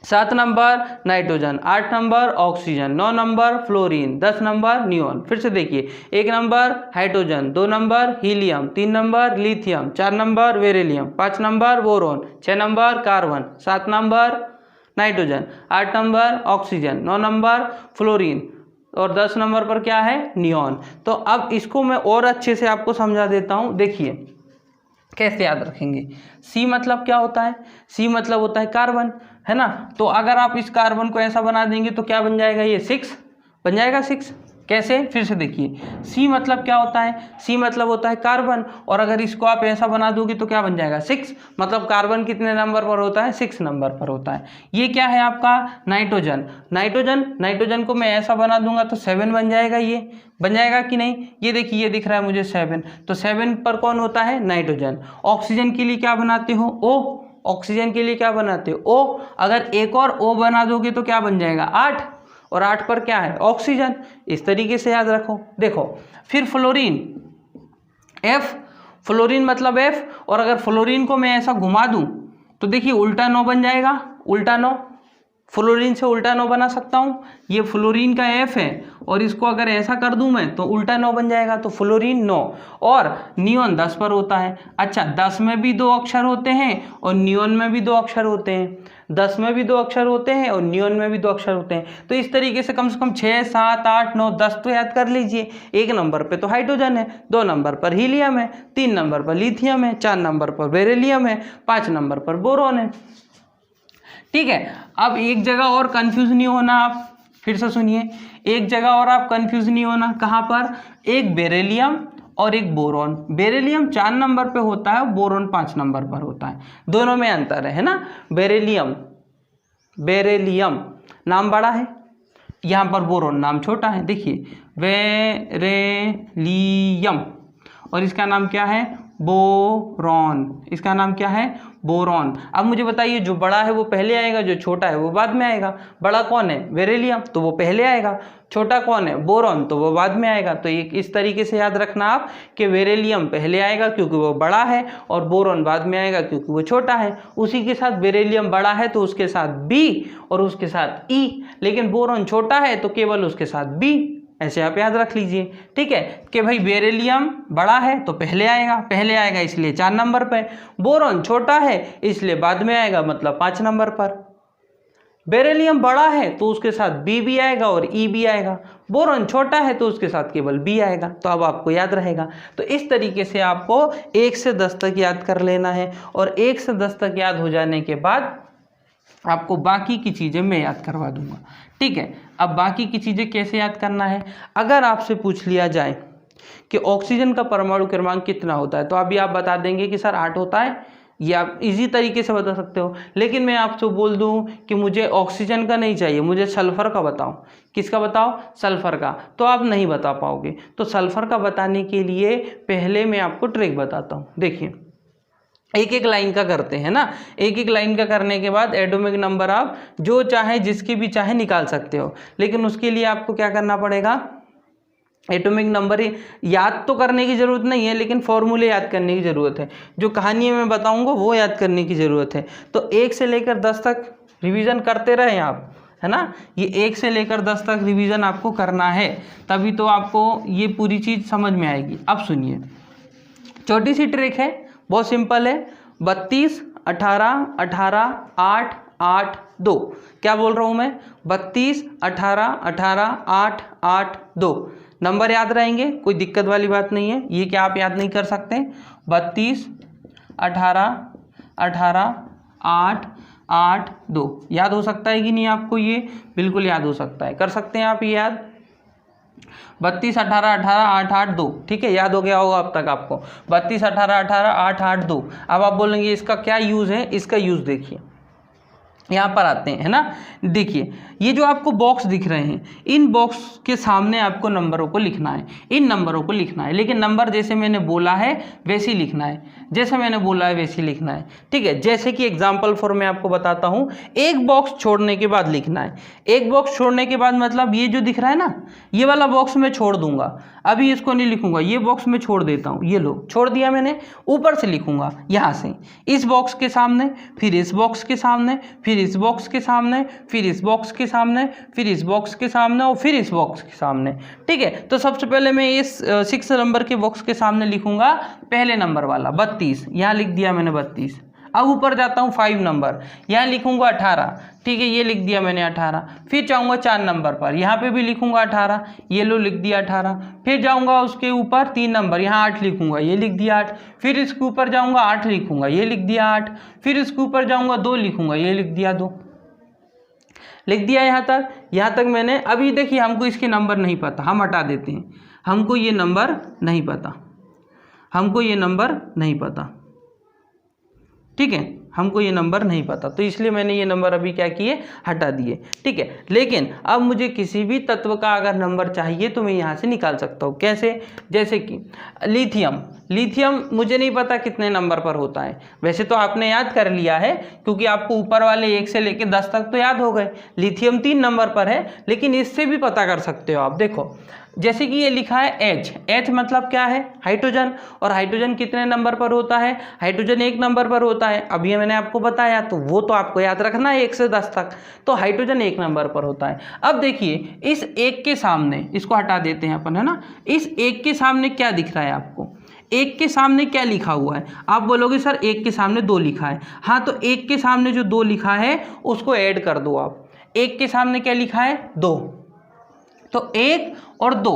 7 number nitrogen, 8 number oxygen, 9 number fluorine, 10 number neon. फिर से देखिए, 1 number hydrogen, 2 number helium, 3 number lithium, 4 number beryllium, 5 number boron, 6 number carbon, 7 number nitrogen, 8 number oxygen, 9 number fluorine, और 10 number पर क्या है, neon. तो अब इसको मैं और अच्छे से आपको समझा देता हूँ, देखिए कैसे याद रखेंगे। सी मतलब क्या होता है, सी मतलब होता है कार्बन, है ना। तो अगर आप इस कार्बन को ऐसा बना देंगे तो क्या बन जाएगा, ये 6 बन जाएगा, 6। कैसे, फिर से देखिए, सी मतलब क्या होता है, सी मतलब होता है कार्बन, और अगर इसको आप ऐसा बना दोगे तो क्या बन जाएगा, 6। मतलब कार्बन कितने नंबर पर होता है, 6 नंबर पर होता है। ये क्या है आपका नाइट्रोजन, नाइट्रोजन को मैं ऐसा बना दूंगा तो 7 बन जाएगा, ये बन जाएगा कि नहीं। ये देखिए, ये दिख रहा है मुझे 7, तो 7 पर कौन होता है, नाइट्रोजन। ऑक्सीजन के लिए क्या बनाते हो, O। ऑक्सीजन के लिए क्या बनाते हो, O। अगर एक और O बना दोगे तो क्या बन जाएगा, 8, और 8 पर क्या है, ऑक्सीजन। इस तरीके से याद रखो। देखो फिर फ्लोरीन, F, फ्लोरीन मतलब F, और अगर फ्लोरीन को मैं ऐसा घुमा दूं तो देखिए उल्टा 9 बन जाएगा, उल्टा 9, फ्लोरीन से उल्टा 9 बना सकता हूँ। ये फ्लोरीन का F है, और इसको अगर ऐसा कर दूं मैं तो उल्टा 9 बन जाएगा, तो फ्लोरीन 9। और नियॉन 10 पर होता है। अच्छा, 10 में भी 2 अक्षर होते हैं और नियॉन में भी 2 अक्षर होते हैं, 10 में भी 2 अक्षर होते हैं और नियॉन में भी 2 अक्षर होते हैं। तो इस तरीके से कम 6, 7, 8, 9, 10 तो याद कर लीजिए। 1 नंबर पे तो हाइड्रोजन है, 2 नंबर पर हीलियम है, 3 नंबर पर लिथियम है, 4 नंबर पर बेरिलियम है, 5 नंबर पर बोरॉन है, ठीक है। अब एक जगह और कंफ्यूज नहीं होना आप, फिर से सुनिए, एक जगह और आप कंफ्यूज नहीं होना, कहाँ पर, एक बेरिलियम और एक बोरॉन। बेरिलियम 4 नंबर पे होता है, बोरॉन 5 नंबर पर होता है, दोनों में अंतर है ना। बेरिलियम नाम बड़ा है, यहाँ पर बोरॉन नाम छोटा है। देखिए बेरिलियम, और इसका नाम क्या है, बोरॉन। इसका नाम क्या है, बोरॉन। अब मुझे बताइए, जो बड़ा है वो पहले आएगा, जो छोटा है वो बाद में आएगा। बड़ा कौन है, बेरिलियम, तो वो पहले आएगा। छोटा कौन है, बोरॉन, तो वो बाद में आएगा। तो एक इस तरीके से याद रखना आप कि बेरिलियम पहले आएगा क्योंकि वो बड़ा है, और बोरॉन बाद में आएगा क्योंकि वो छोटा है। उसी के साथ बेरिलियम बड़ा है तो उसके साथ B और उसके साथ E, लेकिन बोरॉन छोटा है तो केवल उसके साथ B। ऐसे आप याद रख लीजिए, ठीक है, कि भाई बेरिलियम बड़ा है तो पहले आएगा इसलिए 4 नंबर पे, बोरॉन छोटा है इसलिए बाद में आएगा, मतलब 5 नंबर पर। बेरिलियम बड़ा है तो उसके साथ B भी आएगा और E भी आएगा, बोरॉन छोटा है तो उसके साथ केवल B आएगा। तो अब आपको याद रहेगा। तो इस तरीके से आपको 1 से 10 तक याद कर लेना है, और 1 से 10 तक याद हो जाने के बाद आपको बाकी की चीज़ें मैं याद करवा दूंगा, ठीक है। अब बाकी की चीज़ें कैसे याद करना है, अगर आपसे पूछ लिया जाए कि ऑक्सीजन का परमाणु क्रमांक कितना होता है, तो अभी आप बता देंगे कि सर 8 होता है, ये आप इजी तरीके से बता सकते हो। लेकिन मैं आपसे बोल दूं कि मुझे ऑक्सीजन का नहीं चाहिए, मुझे सल्फर का बताओ। किसका बताओ, सल्फर का, तो आप नहीं बता पाओगे। तो सल्फर का बताने के लिए पहले मैं आपको ट्रिक बताता हूँ। देखिए, एक एक लाइन का करते हैं ना, एक एक लाइन का करने के बाद एटॉमिक नंबर आप जो चाहे जिसके भी चाहे निकाल सकते हो। लेकिन उसके लिए आपको क्या करना पड़ेगा, एटॉमिक नंबर याद तो करने की ज़रूरत नहीं है, लेकिन फॉर्मूले याद करने की ज़रूरत है। जो कहानी मैं बताऊंगा वो याद करने की ज़रूरत है। तो 1 से लेकर 10 तक रिवीजन करते रहें आप, है ना। ये 1 से लेकर 10 तक रिवीजन आपको करना है, तभी तो आपको ये पूरी चीज़ समझ में आएगी। अब सुनिए, छोटी सी ट्रिक है, बहुत सिंपल है। 32 18 18 8 8 2। क्या बोल रहा हूँ मैं? 32 18 18 8 8 2 नंबर याद रहेंगे, कोई दिक्कत वाली बात नहीं है। ये क्या आप याद नहीं कर सकते? 32 18 18 8 8 2 याद हो सकता है कि नहीं आपको? ये बिल्कुल याद हो सकता है, कर सकते हैं आप ये याद। 32 18 18 8 8 2, ठीक है, याद हो गया होगा अब तक आपको। 32 18 18 8 8 2। अब आप बोलेंगे इसका क्या यूज़ है? इसका यूज़ देखिए, यहाँ पर आते हैं, है ना। देखिए ये जो आपको बॉक्स दिख रहे हैं, इन बॉक्स के सामने आपको नंबरों को लिखना है, इन नंबरों को लिखना है, लेकिन नंबर जैसे मैंने बोला है वैसे ही लिखना है, जैसे मैंने बोला है वैसे ही लिखना है, ठीक है। जैसे कि एग्जाम्पल फॉर मैं आपको बताता हूँ, एक बॉक्स छोड़ने के बाद लिखना है। एक बॉक्स छोड़ने के बाद मतलब ये जो दिख रहा है ना, ये वाला बॉक्स मैं छोड़ दूंगा, अभी इसको नहीं लिखूंगा, ये बॉक्स मैं छोड़ देता हूँ, ये लो छोड़ दिया मैंने। ऊपर से लिखूंगा यहाँ से, इस बॉक्स के सामने, फिर इस बॉक्स के सामने, फिर इस बॉक्स के सामने, फिर इस बॉक्स के सामने, फिर इस बॉक्स के सामने और फिर इस बॉक्स के सामने, ठीक है। तो सबसे पहले मैं इस 6 नंबर के बॉक्स के सामने लिखूंगा पहले नंबर वाला 32, यहाँ लिख दिया मैंने 32। अब ऊपर जाता हूँ 5 नंबर, यहाँ लिखूंगा 18, ठीक है, ये लिख दिया मैंने 18। फिर जाऊँगा 4 नंबर पर, यहाँ पे भी लिखूंगा 18, ये लो लिख दिया 18। फिर जाऊँगा उसके ऊपर 3 नंबर, यहाँ 8 लिखूंगा, ये लिख दिया 8। फिर इसके ऊपर जाऊँगा 8 लिखूंगा, ये लिख दिया 8। फिर इसके ऊपर जाऊँगा 2 लिखूंगा, ये लिख दिया 2। लिख दिया यहाँ तक मैंने। अभी देखिए हमको इसके नंबर नहीं पता, हम हटा देते हैं, हमको ये नंबर नहीं पता, हमको ये नंबर नहीं पता, ठीक है, हमको ये नंबर नहीं पता, तो इसलिए मैंने ये नंबर अभी क्या किए, हटा दिए, ठीक है। लेकिन अब मुझे किसी भी तत्व का अगर नंबर चाहिए तो मैं यहाँ से निकाल सकता हूँ। कैसे? जैसे कि लिथियम, लिथियम मुझे नहीं पता कितने नंबर पर होता है, वैसे तो आपने याद कर लिया है क्योंकि आपको ऊपर वाले 1 से लेकर 10 तक तो याद हो गए। लिथियम 3 नंबर पर है, लेकिन इससे भी पता कर सकते हो आप। देखो जैसे कि ये लिखा है H, H मतलब क्या है? हाइड्रोजन। और हाइड्रोजन कितने नंबर पर होता है? हाइड्रोजन 1 नंबर पर होता है। अब ये मैंने आपको बताया, तो वो तो आपको याद रखना है 1 से 10 तक, तो हाइड्रोजन 1 नंबर पर होता है। अब देखिए इस 1 के सामने, इसको हटा देते हैं अपन, है ना। इस 1 के सामने क्या दिख रहा है आपको? 1 के सामने क्या लिखा हुआ है? आप बोलोगे सर 1 के सामने 2 लिखा है। हाँ, तो 1 के सामने जो 2 लिखा है उसको ऐड कर दो आप। 1 के सामने क्या लिखा है? 2, तो 1 और 2,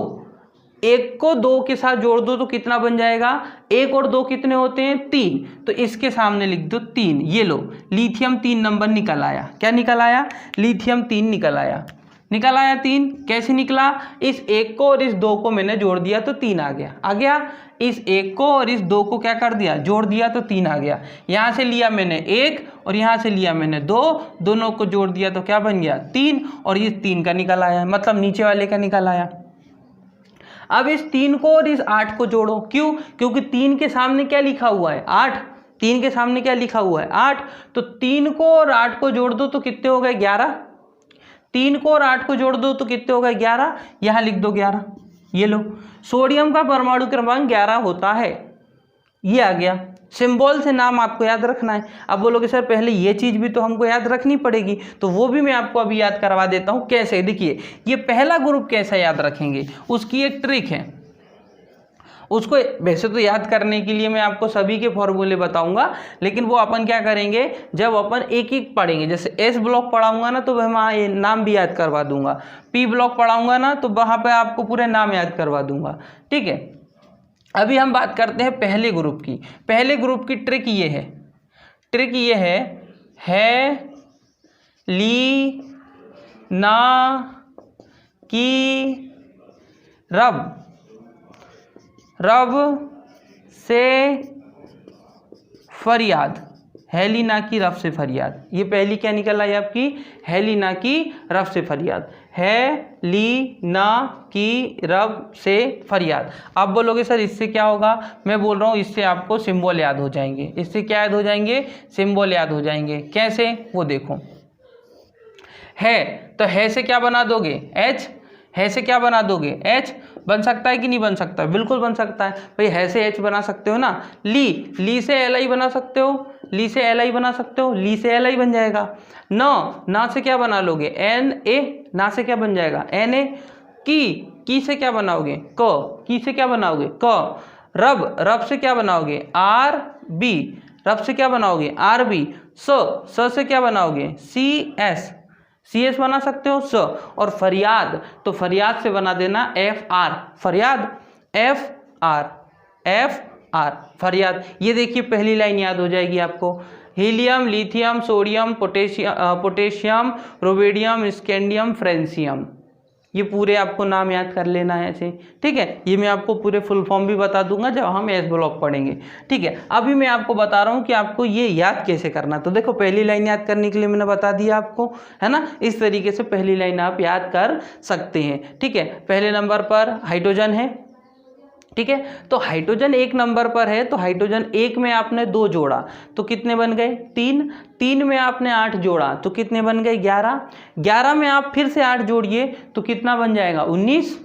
1 को 2 के साथ जोड़ दो तो कितना बन जाएगा? 1 और 2 कितने होते हैं? 3, तो इसके सामने लिख दो 3। ये लो लिथियम 3 नंबर निकल आया। क्या निकल आया? लिथियम 3 निकल आया। निकल आया 3। कैसे निकला? इस 1 को और इस 2 को मैंने जोड़ दिया तो 3 आ गया। आ गया? इस 1 को और इस 2 को क्या कर दिया? जोड़ दिया तो 3 आ गया। यहाँ से लिया मैंने 1 और यहाँ से लिया मैंने 2, दोनों को जोड़ दिया तो क्या बन गया? 3, और ये 3 का निकल आया, मतलब नीचे वाले का निकल आया। अब इस 3 को और इस 8 को जोड़ो। क्यों? क्योंकि 3 के सामने क्या लिखा हुआ है? 8। 3 के सामने क्या लिखा हुआ है? 8। तो 3 को और 8 को जोड़ दो तो कितने हो गए? 11। 3 को और 8 को जोड़ दो तो कितने हो गए? 11। यहाँ लिख दो 11। ये लो, सोडियम का परमाणु क्रमांक 11 होता है। ये आ गया। सिंबल से नाम आपको याद रखना है। अब बोलोगे सर पहले ये चीज़ भी तो हमको याद रखनी पड़ेगी, तो वो भी मैं आपको अभी याद करवा देता हूँ। कैसे? देखिए ये पहला ग्रुप कैसे याद रखेंगे, उसकी एक ट्रिक है। उसको वैसे तो याद करने के लिए मैं आपको सभी के फॉर्मूले बताऊंगा, लेकिन वो अपन क्या करेंगे, जब अपन एक एक पढ़ेंगे, जैसे एस ब्लॉक पढ़ाऊंगा ना तो वहाँ ये नाम भी याद करवा दूंगा, पी ब्लॉक पढ़ाऊंगा ना तो वहाँ पे आपको पूरे नाम याद करवा दूंगा, ठीक है। अभी हम बात करते हैं पहले ग्रुप की। पहले ग्रुप की ट्रिक ये है, ट्रिक ये है ली ना की रब, रब से फरियाद, हेलिना की रब से फरियाद। ये पहली क्या निकल आई आपकी? हेलिना की रब से फरियाद। हेलिना की रब से फरियाद। आप बोलोगे सर इससे क्या होगा? मैं बोल रहा हूँ इससे आपको सिंबल याद हो जाएंगे। इससे क्या याद हो जाएंगे? सिंबल याद हो जाएंगे। कैसे? वो देखो, है तो है से क्या बना दोगे? एच। है से क्या बना दोगे? एच। बन सकता है कि नहीं बन सकता? बिल्कुल बन सकता है भाई, है से एच बना सकते हो ना। ली से एल आई बना सकते हो, ली से एल आई बना सकते हो, ली से एल आई बन जाएगा। ना से क्या बना लोगे? एन ए, ना से क्या बन जाएगा? N A. की से क्या बनाओगे? की से क्या बनाओगे? क। रब से क्या बनाओगे? आर बी, रब से क्या बनाओगे? R B. स से क्या बनाओगे? सी एस बना सकते हो स। और फरियाद, तो फरियाद से बना देना एफ आर, फरियाद, एफ आर फरियाद। ये देखिए पहली लाइन याद हो जाएगी आपको। Helium, lithium, sodium, potassium, rubidium, scandium, francium, ये पूरे आपको नाम याद कर लेना है ऐसे, ठीक है। ये मैं आपको पूरे फुल फॉर्म भी बता दूंगा जब हम एस ब्लॉक पढ़ेंगे, ठीक है। अभी मैं आपको बता रहा हूँ कि आपको ये याद कैसे करना। तो देखो पहली लाइन याद करने के लिए मैंने बता दिया आपको, है ना। इस तरीके से पहली लाइन आप याद कर सकते हैं, ठीक है। पहले नंबर पर हाइड्रोजन है, ठीक है। तो हाइड्रोजन एक नंबर पर है, तो हाइड्रोजन एक में आपने 2 जोड़ा तो कितने बन गए? 3 में आपने 8 जोड़ा तो कितने बन गए? 11 में आप फिर से 8 जोड़िए तो कितना बन जाएगा? 19।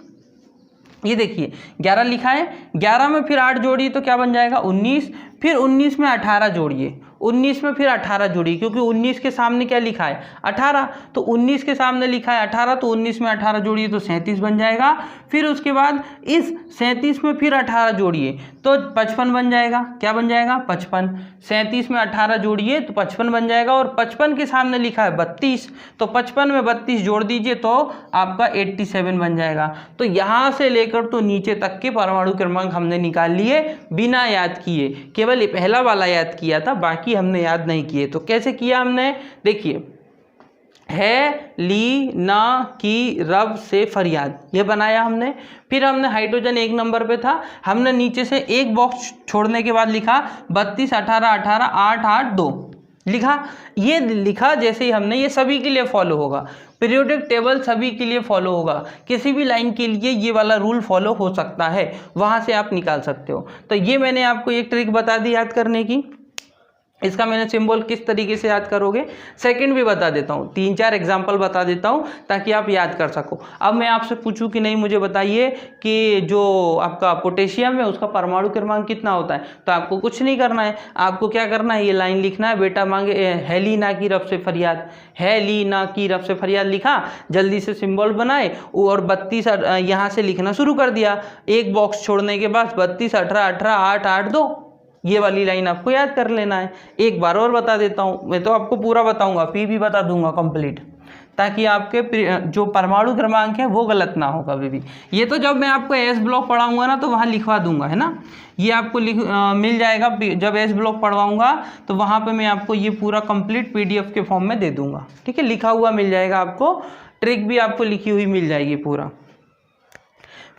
ये देखिए 11 लिखा है, 11 में फिर 8 जोड़िए तो क्या बन जाएगा? 19। फिर 19 में 18 जोड़िए, 19 में फिर 18 जोड़िए, क्योंकि 19 के सामने क्या लिखा है? 18, तो 19 के सामने लिखा है 18, तो 19 में 18 जोड़िए तो 37 बन जाएगा। फिर उसके बाद इस 37 में फिर 18 जोड़िए तो 55 बन जाएगा। क्या बन जाएगा? 55। 37 में 18 जोड़िए तो 55 बन जाएगा, और 55 के सामने लिखा है 32, तो 55 में 32 जोड़ दीजिए तो आपका 87 बन जाएगा। तो यहाँ से लेकर तो नीचे तक के परमाणु क्रमांक हमने निकाल लिए बिना याद किए, केवल ये पहला वाला याद किया था, बाकी हमने याद नहीं किए। तो कैसे किया हमने? देखिए, है, ली, ना, की, रब से फरियाद, ये बनाया हमने। फिर हमने हाइड्रोजन एक नंबर पे था, हमने नीचे से एक बॉक्स छोड़ने के बाद लिखा 32, 18, 18, 8, 8, 2 लिखा। ये लिखा जैसे ही हमने, ये सभी के लिए फॉलो होगा, पीरियोडिक टेबल सभी के लिए फॉलो होगा। किसी भी लाइन के लिए ये वाला रूल फॉलो हो सकता है, वहाँ से आप निकाल सकते हो। तो ये मैंने आपको एक ट्रिक बता दी याद करने की। इसका मैंने सिंबल किस तरीके से याद करोगे, सेकंड भी बता देता हूँ, 3-4 एग्जाम्पल बता देता हूँ ताकि आप याद कर सको। अब मैं आपसे पूछूं कि नहीं, मुझे बताइए कि जो आपका पोटेशियम है उसका परमाणु क्रमांक कितना होता है, तो आपको कुछ नहीं करना है, आपको क्या करना है, ये लाइन लिखना है, बेटा मांगे है ली ना की रब से फरियाद, है ली ना की रब से फरियाद लिखा, जल्दी से सिंबल बनाए और 32 यहाँ से लिखना शुरू कर दिया। एक बॉक्स छोड़ने के बाद 32, 18, 18, 8, 8, 2, ये वाली लाइन आपको याद कर लेना है। एक बार और बता देता हूँ, मैं तो आपको पूरा बताऊंगा, पी भी बता दूंगा कंप्लीट, ताकि आपके जो परमाणु क्रमांक है वो गलत ना हो कभी भी। ये तो जब मैं आपको एस ब्लॉक पढ़ाऊंगा ना तो वहाँ लिखवा दूंगा, है ना। ये आपको मिल जाएगा, जब एस ब्लॉक पढ़वाऊंगा तो वहाँ पे मैं आपको ये पूरा कंप्लीट PDF के फॉर्म में दे दूंगा, ठीक है। लिखा हुआ मिल जाएगा आपको, ट्रिक भी आपको लिखी हुई मिल जाएगी पूरा।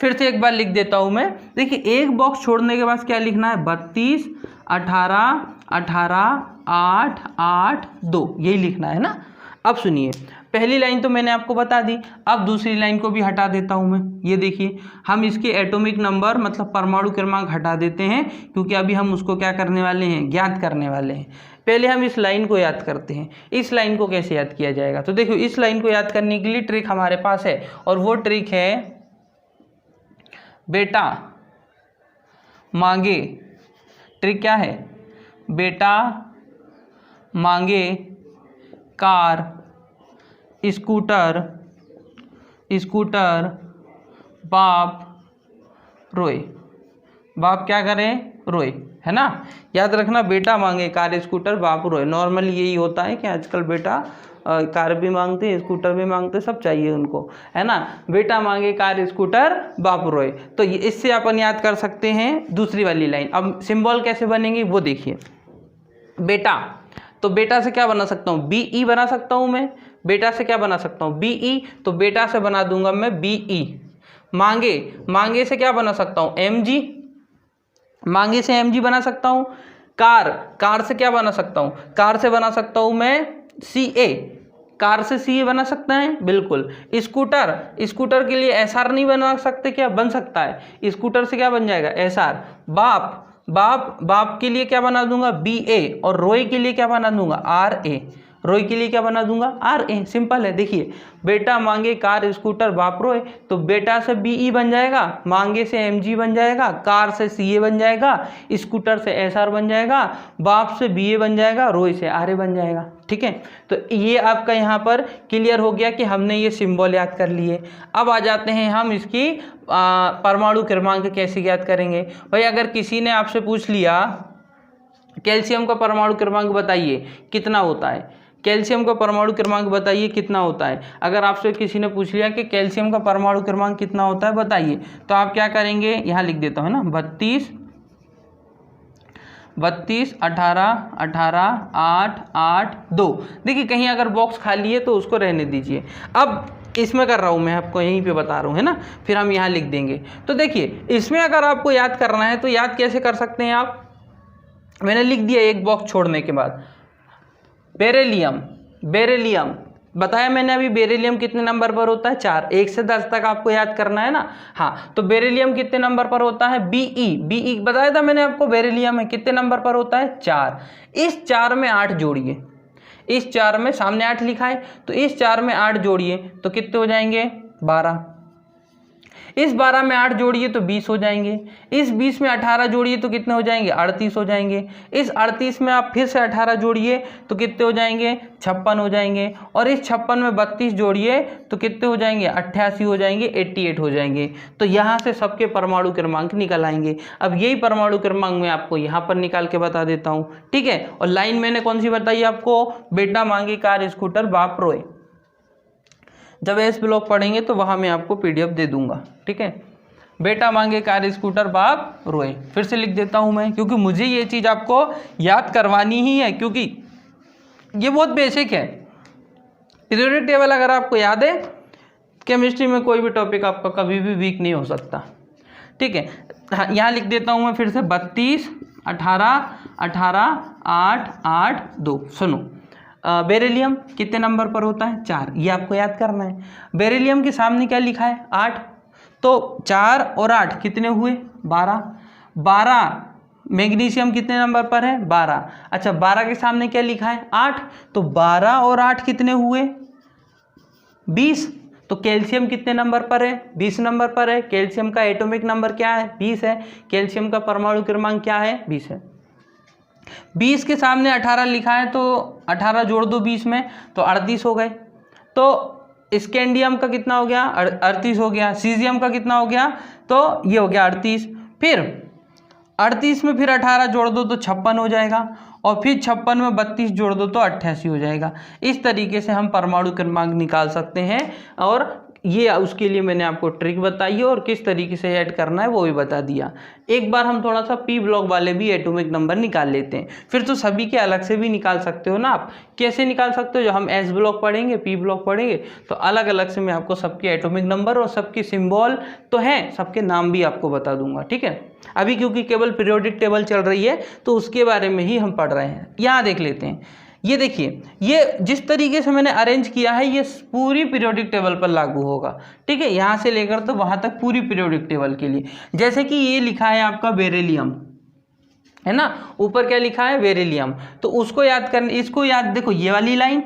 फिर से एक बार लिख देता हूं मैं, देखिए एक बॉक्स छोड़ने के बाद क्या लिखना है, 32, 18, 18, 8, 8, 2, यही लिखना है ना। अब सुनिए, पहली लाइन तो मैंने आपको बता दी, अब दूसरी लाइन को भी हटा देता हूं मैं। ये देखिए, हम इसके एटॉमिक नंबर मतलब परमाणु क्रमांक हटा देते हैं, क्योंकि अभी हम उसको क्या करने वाले हैं, ज्ञात करने वाले हैं। पहले हम इस लाइन को याद करते हैं। इस लाइन को कैसे याद किया जाएगा, तो देखो इस लाइन को याद करने के लिए ट्रिक हमारे पास है, और वो ट्रिक है बेटा मांगे। ट्रिक क्या है, बेटा मांगे कार, स्कूटर, स्कूटर, बाप रोए। बाप क्या करें, रोए, है ना। याद रखना, बेटा मांगे कार, स्कूटर, बाप रोए। नॉर्मली यही होता है कि आजकल बेटा कार भी मांगते हैं, स्कूटर भी मांगते, सब चाहिए उनको, है ना। बेटा मांगे कार, स्कूटर, बाप रोए। तो इससे अपन याद कर सकते हैं दूसरी वाली लाइन। अब सिंबल कैसे बनेंगे वो देखिए। बेटा, तो बेटा से क्या बना सकता हूँ, BE बना सकता हूँ मैं। बेटा से क्या बना सकता हूँ, BE, तो बेटा से बना दूंगा मैं BE। मांगे, मांगे से क्या बना सकता हूँ, MG, मांगे से MG बना सकता हूँ। कार, कार से क्या बना सकता हूँ, कार से बना सकता हूँ मैं CA, कार से CA बना सकते हैं, बिल्कुल। स्कूटर, स्कूटर के लिए SR नहीं बना सकते क्या, बन सकता है, स्कूटर से क्या बन जाएगा, SR। बाप, बाप के लिए क्या बना दूंगा, BA, और रोए के लिए क्या बना दूंगा, RA। रोए के लिए क्या बना दूंगा, RA। सिंपल है। देखिए बेटा मांगे कार स्कूटर बाप रोए, तो बेटा से BE बन जाएगा, मांगे से MG बन जाएगा, कार से CA बन जाएगा, स्कूटर से SR बन जाएगा, बाप से BA बन जाएगा, रोए से RA बन जाएगा। ठीक है, तो ये आपका यहाँ पर क्लियर हो गया कि हमने ये सिंबल याद कर लिए। अब आ जाते हैं हम इसकी परमाणु क्रमांक कैसे याद करेंगे। भाई अगर किसी ने आपसे पूछ लिया कैल्शियम का परमाणु क्रमांक बताइए कितना होता है, कैल्शियम का परमाणु क्रमांक बताइए कितना होता है, अगर आपसे किसी ने पूछ लिया कि कैल्शियम का परमाणु क्रमांक कितना होता है बताइए, तो आप क्या करेंगे, यहाँ लिख देता हूँ ना, 32 18 18 8 8 2। देखिए कहीं अगर बॉक्स खाली है तो उसको रहने दीजिए। अब इसमें कर रहा हूँ मैं, आपको यहीं पे बता रहा हूँ, है ना, फिर हम यहाँ लिख देंगे। तो देखिए इसमें अगर आपको याद करना है तो याद कैसे कर सकते हैं आप, मैंने लिख दिया एक बॉक्स छोड़ने के बाद। बेरिलियम, बेरिलियम बताया मैंने अभी, बेरिलियम कितने नंबर पर होता है, 4। 1 से 10 तक आपको याद करना है ना। हाँ, तो बेरिलियम कितने नंबर पर होता है, BE बताया था मैंने आपको, बेरिलियम है कितने नंबर पर होता है, 4। इस 4 में 8 जोड़िए, इस 4 में सामने 8 लिखा है, तो इस 4 में 8 जोड़िए तो कितने हो जाएंगे, 12। इस 12 में 8 जोड़िए तो 20 हो जाएंगे, इस 20 में 18 जोड़िए तो कितने हो जाएंगे, 38 हो जाएंगे, इस 38 में आप फिर से 18 जोड़िए तो कितने हो जाएंगे, 56 हो जाएंगे, और इस 56 में 32 जोड़िए तो कितने हो जाएंगे, 88 हो जाएंगे, 88 हो जाएंगे। तो यहाँ से सबके परमाणु क्रमांक निकल आएंगे। अब यही परमाणु क्रमांक मैं आपको यहाँ पर निकाल के बता देता हूँ। ठीक है, और लाइन मैंने कौन सी बताई आपको, बेटा मांगे कार स्कूटर बाप रोए। जब एस ब्लॉक पढ़ेंगे तो वहाँ मैं आपको PDF दे दूंगा। ठीक है, बेटा मांगे कार स्कूटर बाप रोए, फिर से लिख देता हूँ मैं, क्योंकि मुझे ये चीज़ आपको याद करवानी ही है, क्योंकि ये बहुत बेसिक है। पीरियोडिक टेबल अगर आपको याद है, केमिस्ट्री में कोई भी टॉपिक आपका कभी भी वीक नहीं हो सकता। ठीक है, यहाँ लिख देता हूँ मैं फिर से, 32 18 18 8 8 2। सुनो, बेरिलियम कितने नंबर पर होता है, 4, ये आपको याद करना है। बेरिलियम के सामने क्या लिखा है, 8, तो 4 और 8 कितने हुए, 12। 12 मैग्नीशियम कितने नंबर पर है, 12। अच्छा 12 के सामने क्या लिखा है, 8, तो 12 और 8 कितने हुए, 20। तो कैल्शियम कितने नंबर पर है, 20 नंबर पर है। कैल्शियम का एटॉमिक नंबर क्या है, 20 है। कैल्शियम का परमाणु क्रमांक क्या है, 20 है। 20 के सामने 18 लिखा है, तो 18 जोड़ दो 20 में तो 38 हो गए। तो स्कैंडियम का कितना हो गया, 38 हो गया। सीजियम का कितना हो गया, तो ये हो गया 38। फिर 38 में फिर 18 जोड़ दो तो 56 हो जाएगा, और फिर 56 में 32 जोड़ दो तो 88 हो जाएगा। इस तरीके से हम परमाणु क्रमांक निकाल सकते हैं, और ये उसके लिए मैंने आपको ट्रिक बताई है, और किस तरीके से ऐड करना है वो भी बता दिया। एक बार हम थोड़ा सा P ब्लॉक वाले भी एटॉमिक नंबर निकाल लेते हैं, फिर तो सभी के अलग से भी निकाल सकते हो ना आप। कैसे निकाल सकते हो, जो हम S ब्लॉक पढ़ेंगे, P ब्लॉक पढ़ेंगे, तो अलग अलग से मैं आपको सबके एटॉमिक नंबर और सबके सिंबल तो हैं, सबके नाम भी आपको बता दूंगा। ठीक है, अभी क्योंकि केवल पीरियोडिक टेबल चल रही है तो उसके बारे में ही हम पढ़ रहे हैं। यहाँ देख लेते हैं, ये देखिए, ये जिस तरीके से मैंने अरेंज किया है ये पूरी पीरियोडिक टेबल पर लागू होगा। ठीक है, यहाँ से लेकर तो वहाँ तक पूरी पीरियोडिक टेबल के लिए। जैसे कि ये लिखा है आपका बेरिलियम, है ना, ऊपर क्या लिखा है, बेरिलियम, तो उसको याद करने, इसको याद, देखो ये वाली लाइन,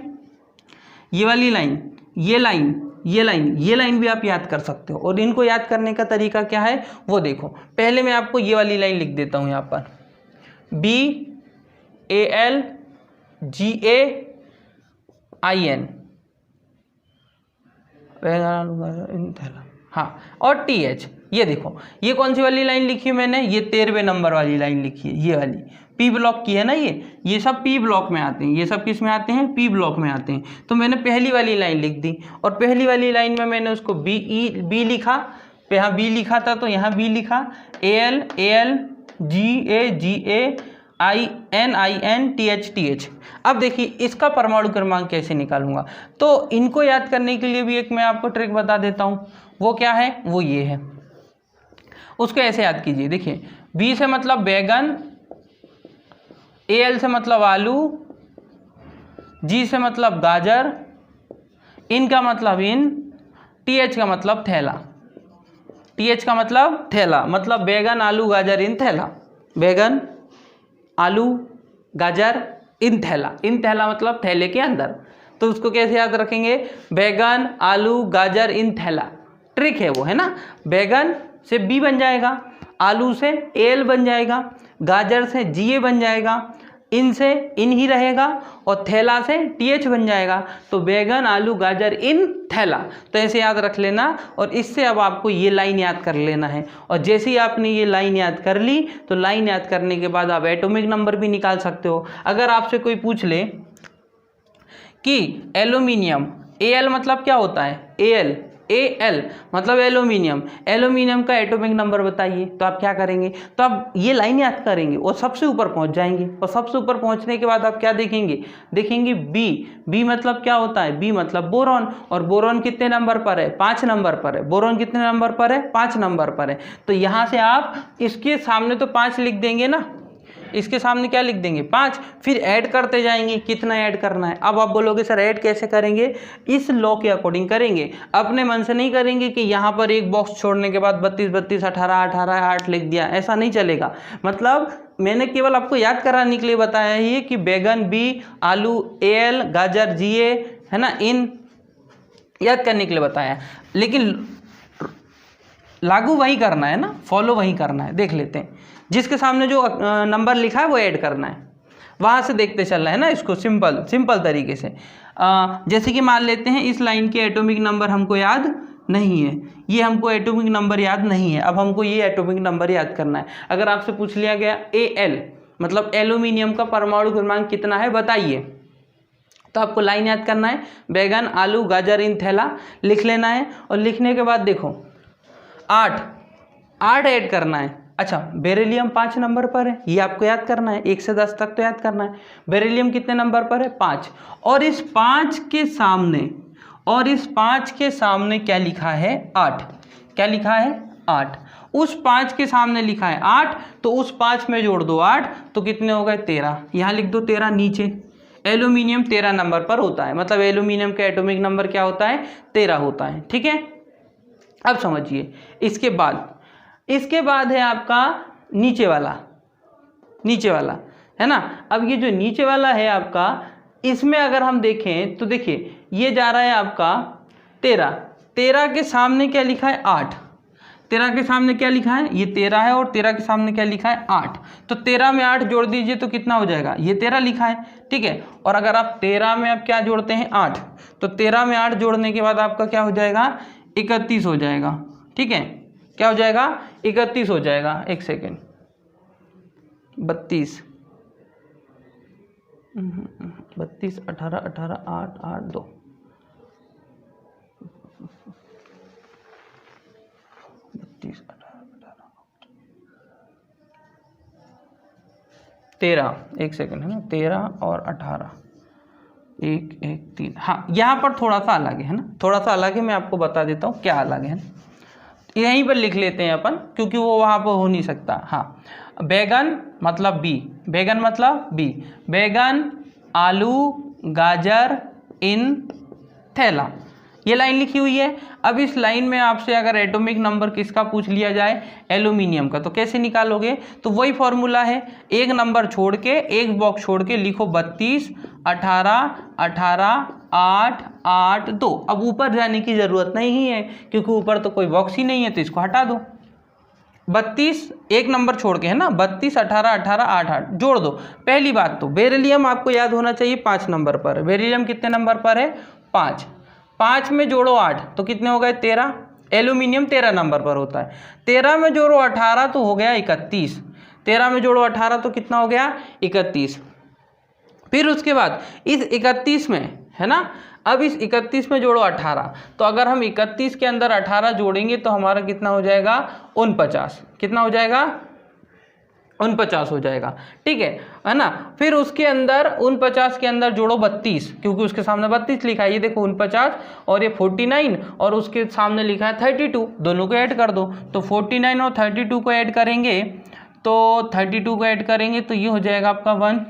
ये वाली लाइन, ये लाइन, ये लाइन, ये लाइन भी आप याद कर सकते हो। और इनको याद करने का तरीका क्या है वो देखो। पहले मैं आपको ये वाली लाइन लिख देता हूँ यहाँ पर, BALGAIN, हाँ, और TH। ये देखो, ये कौन सी वाली लाइन लिखी है मैंने, ये 13वें नंबर वाली लाइन लिखी है, ये वाली P ब्लॉक की है ना। ये सब P ब्लॉक में आते हैं, ये सब किस में आते हैं, P ब्लॉक में आते हैं। तो मैंने पहली वाली लाइन लिख दी, और पहली वाली लाइन में मैंने उसको B लिखा, यहाँ B लिखा था तो यहाँ B लिखा, ALGAIN अब देखिए इसका परमाणु क्रमांक कैसे निकालूंगा, तो इनको याद करने के लिए भी एक मैं आपको ट्रिक बता देता हूँ। वो क्या है, वो ये है, उसको ऐसे याद कीजिए। देखिए B से मतलब बैगन, AL से मतलब आलू, G से मतलब गाजर, इन का मतलब इन, TH का मतलब थैला। TH का मतलब थैला, मतलब बैगन आलू गाजर इन थैला। बैगन आलू गाजर इन थैला, इन थैला मतलब थैले के अंदर। तो उसको कैसे याद रखेंगे, बैगन आलू गाजर इन थैला, ट्रिक है वो, है ना। बैगन से बी बन जाएगा, आलू से एल बन जाएगा, गाजर से जीए बन जाएगा, इन से इन ही रहेगा और थैला से टीएच बन जाएगा। तो बैगन आलू गाजर इन थैला, तो ऐसे याद रख लेना। और इससे अब आपको ये लाइन याद कर लेना है। और जैसे ही आपने ये लाइन याद कर ली तो लाइन याद करने के बाद आप एटॉमिक नंबर भी निकाल सकते हो। अगर आपसे कोई पूछ ले कि एल्यूमिनियम, एल मतलब क्या होता है, एल, एल मतलब एल्यूमिनियम, एल्यूमिनियम का एटॉमिक नंबर बताइए, तो आप क्या करेंगे, तो आप ये लाइन याद करेंगे और सबसे ऊपर पहुंच जाएंगे। और सबसे ऊपर पहुंचने के बाद आप क्या देखेंगे, देखेंगे बी, बी मतलब क्या होता है, बी मतलब बोरॉन। और बोरॉन कितने नंबर पर है, 5 नंबर पर है। बोरॉन कितने नंबर पर है, 5 नंबर पर है। तो यहाँ से आप इसके सामने तो 5 लिख देंगे ना, इसके सामने क्या लिख देंगे, 5, फिर ऐड करते जाएंगे, कितना ऐड करना है। अब आप बोलोगे सर ऐड कैसे करेंगे, इस लॉ के अकॉर्डिंग करेंगे, अपने मन से नहीं करेंगे कि यहाँ पर एक बॉक्स छोड़ने के बाद 32 32 18 18 8 लिख दिया, ऐसा नहीं चलेगा। मतलब मैंने केवल आपको याद कराने के लिए बताया ही कि बैगन बी, आलू एल, गाजर जीए, है ना, इन याद करने के लिए बताया, लेकिन लागू वही करना है ना, फॉलो वही करना है। देख लेते हैं, जिसके सामने जो नंबर लिखा है वो ऐड करना है, वहाँ से देखते चलना है ना इसको, सिंपल तरीके से। जैसे कि मान लेते हैं इस लाइन के एटॉमिक नंबर हमको याद नहीं है, ये हमको एटॉमिक नंबर याद नहीं है। अब हमको ये एटॉमिक नंबर याद करना है। अगर आपसे पूछ लिया गया Al मतलब एल्यूमिनियम का परमाणु क्रमांक कितना है बताइए, तो आपको लाइन याद करना है, बैगन आलू गाजर इन थैला लिख लेना है। और लिखने के बाद देखो 8 ऐड करना है। अच्छा, बेरिलियम 5 नंबर पर है, ये आपको याद करना है, 1 से 10 तक तो याद करना है। बेरिलियम कितने नंबर पर है, 5। और इस 5 के सामने क्या लिखा है, 8। क्या लिखा है, 8। उस 5 के सामने लिखा है 8, तो उस 5 में जोड़ दो 8, तो कितने हो गए 13। यहाँ लिख दो 13 नीचे। एल्यूमिनियम 13 नंबर पर होता है, मतलब एल्यूमिनियम का एटॉमिक नंबर क्या होता है, 13 होता है। ठीक है, अब समझिए। इसके बाद है आपका नीचे वाला है ना। अब ये जो नीचे वाला है आपका, इसमें अगर हम देखें तो देखिए ये जा रहा है आपका 13 के सामने क्या लिखा है, 8। 13 के सामने क्या लिखा है, ये 13 है, और 13 के सामने क्या लिखा है, 8। तो 13 में 8 जोड़ दीजिए तो कितना हो जाएगा, ये 13 लिखा है। ठीक है, और अगर आप 13 में आप क्या जोड़ते हैं, 8, तो 13 में 8 जोड़ने के बाद आपका क्या हो जाएगा, 31 हो जाएगा। ठीक है, क्या हो जाएगा, 31 हो जाएगा। एक सेकेंड, 32 18 18 8 8 2 32 18 13, एक सेकेंड, है ना, 13 और 18 1 1 3। हाँ, यहाँ पर थोड़ा सा अलग है ना, थोड़ा सा अलग है, मैं आपको बता देता हूँ क्या अलग है। यहीं पर लिख लेते हैं अपन, क्योंकि वो वहाँ पर हो नहीं सकता। हाँ, बैगन मतलब बी, बैगन मतलब बी, बैगन आलू गाजर इन थैला, ये लाइन लिखी हुई है। अब इस लाइन में आपसे अगर एटॉमिक नंबर किसका पूछ लिया जाए, एल्यूमिनियम का, तो कैसे निकालोगे, तो वही फॉर्मूला है, एक नंबर छोड़ के, एक बॉक्स छोड़ के लिखो 32 18 18 8 8 2। अब ऊपर जाने की ज़रूरत नहीं है, क्योंकि ऊपर तो कोई बॉक्स ही नहीं है, तो इसको हटा दो। 32 एक नंबर छोड़ के, है ना, 32 18 18 8 8 जोड़ दो। पहली बात तो बेरिलियम आपको याद होना चाहिए 5 नंबर पर। बेरिलियम कितने नंबर पर है, 5। 5 में जोड़ो 8 तो कितने हो गए, 13। एल्यूमिनियम 13 नंबर पर होता है। 13 में जोड़ो 18 तो हो गया 31। 13 में जोड़ो 18 तो कितना हो गया, 31। फिर उसके बाद इस 31 में, है ना, अब इस 31 में जोड़ो 18, तो अगर हम 31 के अंदर 18 जोड़ेंगे तो हमारा कितना हो जाएगा, 49। कितना हो जाएगा, 49 हो जाएगा। ठीक है ना। फिर उसके अंदर 49 के अंदर जोड़ो 32, क्योंकि उसके सामने 32 लिखा है, ये देखो 49 और ये 49, और उसके सामने लिखा है 32, दोनों को ऐड कर दो। तो 49 और 32 को ऐड करेंगे, तो 32 को ऐड करेंगे तो ये हो जाएगा आपका 1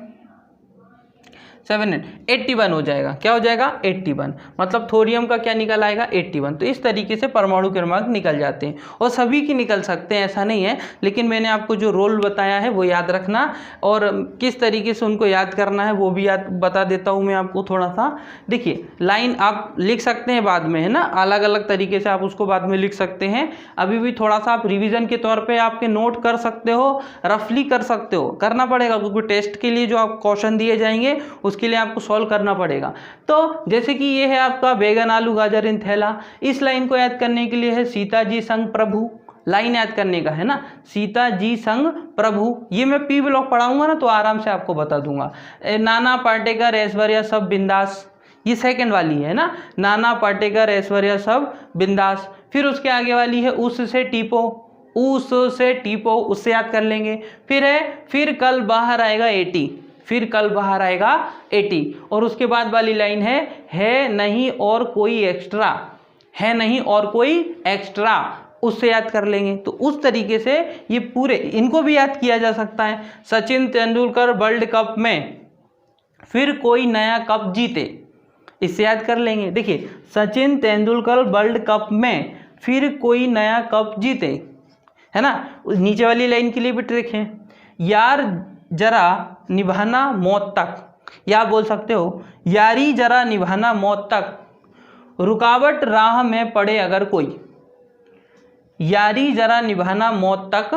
7 8 81 हो जाएगा। क्या हो जाएगा? 81। मतलब थोरियम का क्या निकल आएगा? 81। तो इस तरीके से परमाणु क्रमांक निकल जाते हैं और सभी की निकल सकते हैं, ऐसा नहीं है, लेकिन मैंने आपको जो रोल बताया है वो याद रखना और किस तरीके से उनको याद करना है वो भी याद बता देता हूँ मैं आपको थोड़ा सा। देखिए लाइन आप लिख सकते हैं बाद में, है ना, अलग अलग तरीके से आप उसको बाद में लिख सकते हैं। अभी भी थोड़ा सा आप रिवीजन के तौर पे आपके नोट कर सकते हो, रफली कर सकते हो, करना पड़ेगा क्योंकि टेस्ट के लिए जो आप क्वेश्चन दिए जाएंगे उसके लिए आपको सॉल्व करना पड़ेगा। तो जैसे कि ये है आपका बैगन आलू गाजर इन थैला, इस लाइन को याद करने के लिए है सीता जी संग प्रभु, लाइन याद करने का है ना, सीता जी संग प्रभु। ये मैं पी ब्लॉक पढ़ाऊंगा ना तो आराम से आपको बता दूंगा। नाना पाटेकर ऐश्वर्या सब बिंदास, ये सेकंड वाली है ना, नाना पाटेकर ऐश्वर्या सब बिंदास। फिर उसके आगे वाली है उस से टीपो, उस से टीपो, उससे याद कर लेंगे। फिर है फिर कल बाहर आएगा 80, फिर कल बाहर आएगा 80। और उसके बाद वाली लाइन है नहीं और कोई एक्स्ट्रा, है नहीं और कोई एक्स्ट्रा, उससे याद कर लेंगे। तो उस तरीके से ये पूरे इनको भी याद किया जा सकता है। सचिन तेंदुलकर वर्ल्ड कप में फिर कोई नया कप जीते, इससे याद कर लेंगे। देखिए सचिन तेंदुलकर वर्ल्ड कप में फिर कोई नया कप जीते, है ना। नीचे वाली लाइन के लिए भी ट्रिक है, यार जरा निभाना मौत तक, या बोल सकते हो यारी जरा निभाना मौत तक, रुकावट राह में पड़े अगर कोई, यारी जरा निभाना मौत तक,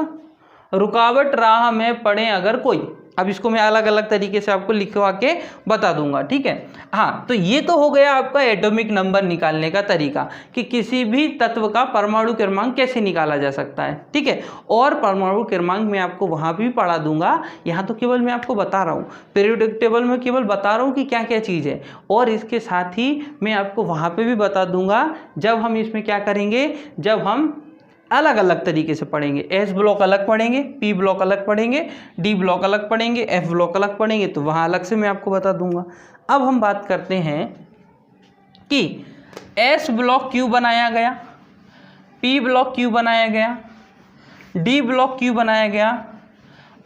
रुकावट राह में पड़े अगर कोई। अब इसको मैं अलग अलग तरीके से आपको लिखवा के बता दूंगा, ठीक है। हाँ, तो ये तो हो गया आपका एटॉमिक नंबर निकालने का तरीका कि किसी भी तत्व का परमाणु क्रमांक कैसे निकाला जा सकता है, ठीक है। और परमाणु क्रमांक मैं आपको वहाँ भी पढ़ा दूंगा, यहाँ तो केवल मैं आपको बता रहा हूँ, पीरियोडिक टेबल में केवल बता रहा हूँ कि क्या क्या चीज़ है। और इसके साथ ही मैं आपको वहाँ पर भी बता दूंगा जब हम इसमें क्या करेंगे, जब हम अलग अलग तरीके से पढ़ेंगे। एस ब्लॉक अलग पढ़ेंगे, पी ब्लॉक अलग पढ़ेंगे, डी ब्लॉक अलग पढ़ेंगे, एफ ब्लॉक अलग पढ़ेंगे, तो वहाँ अलग से मैं आपको बता दूंगा। अब हम बात करते हैं कि एस ब्लॉक क्यों बनाया गया, पी ब्लॉक क्यों बनाया गया, डी ब्लॉक क्यों बनाया गया,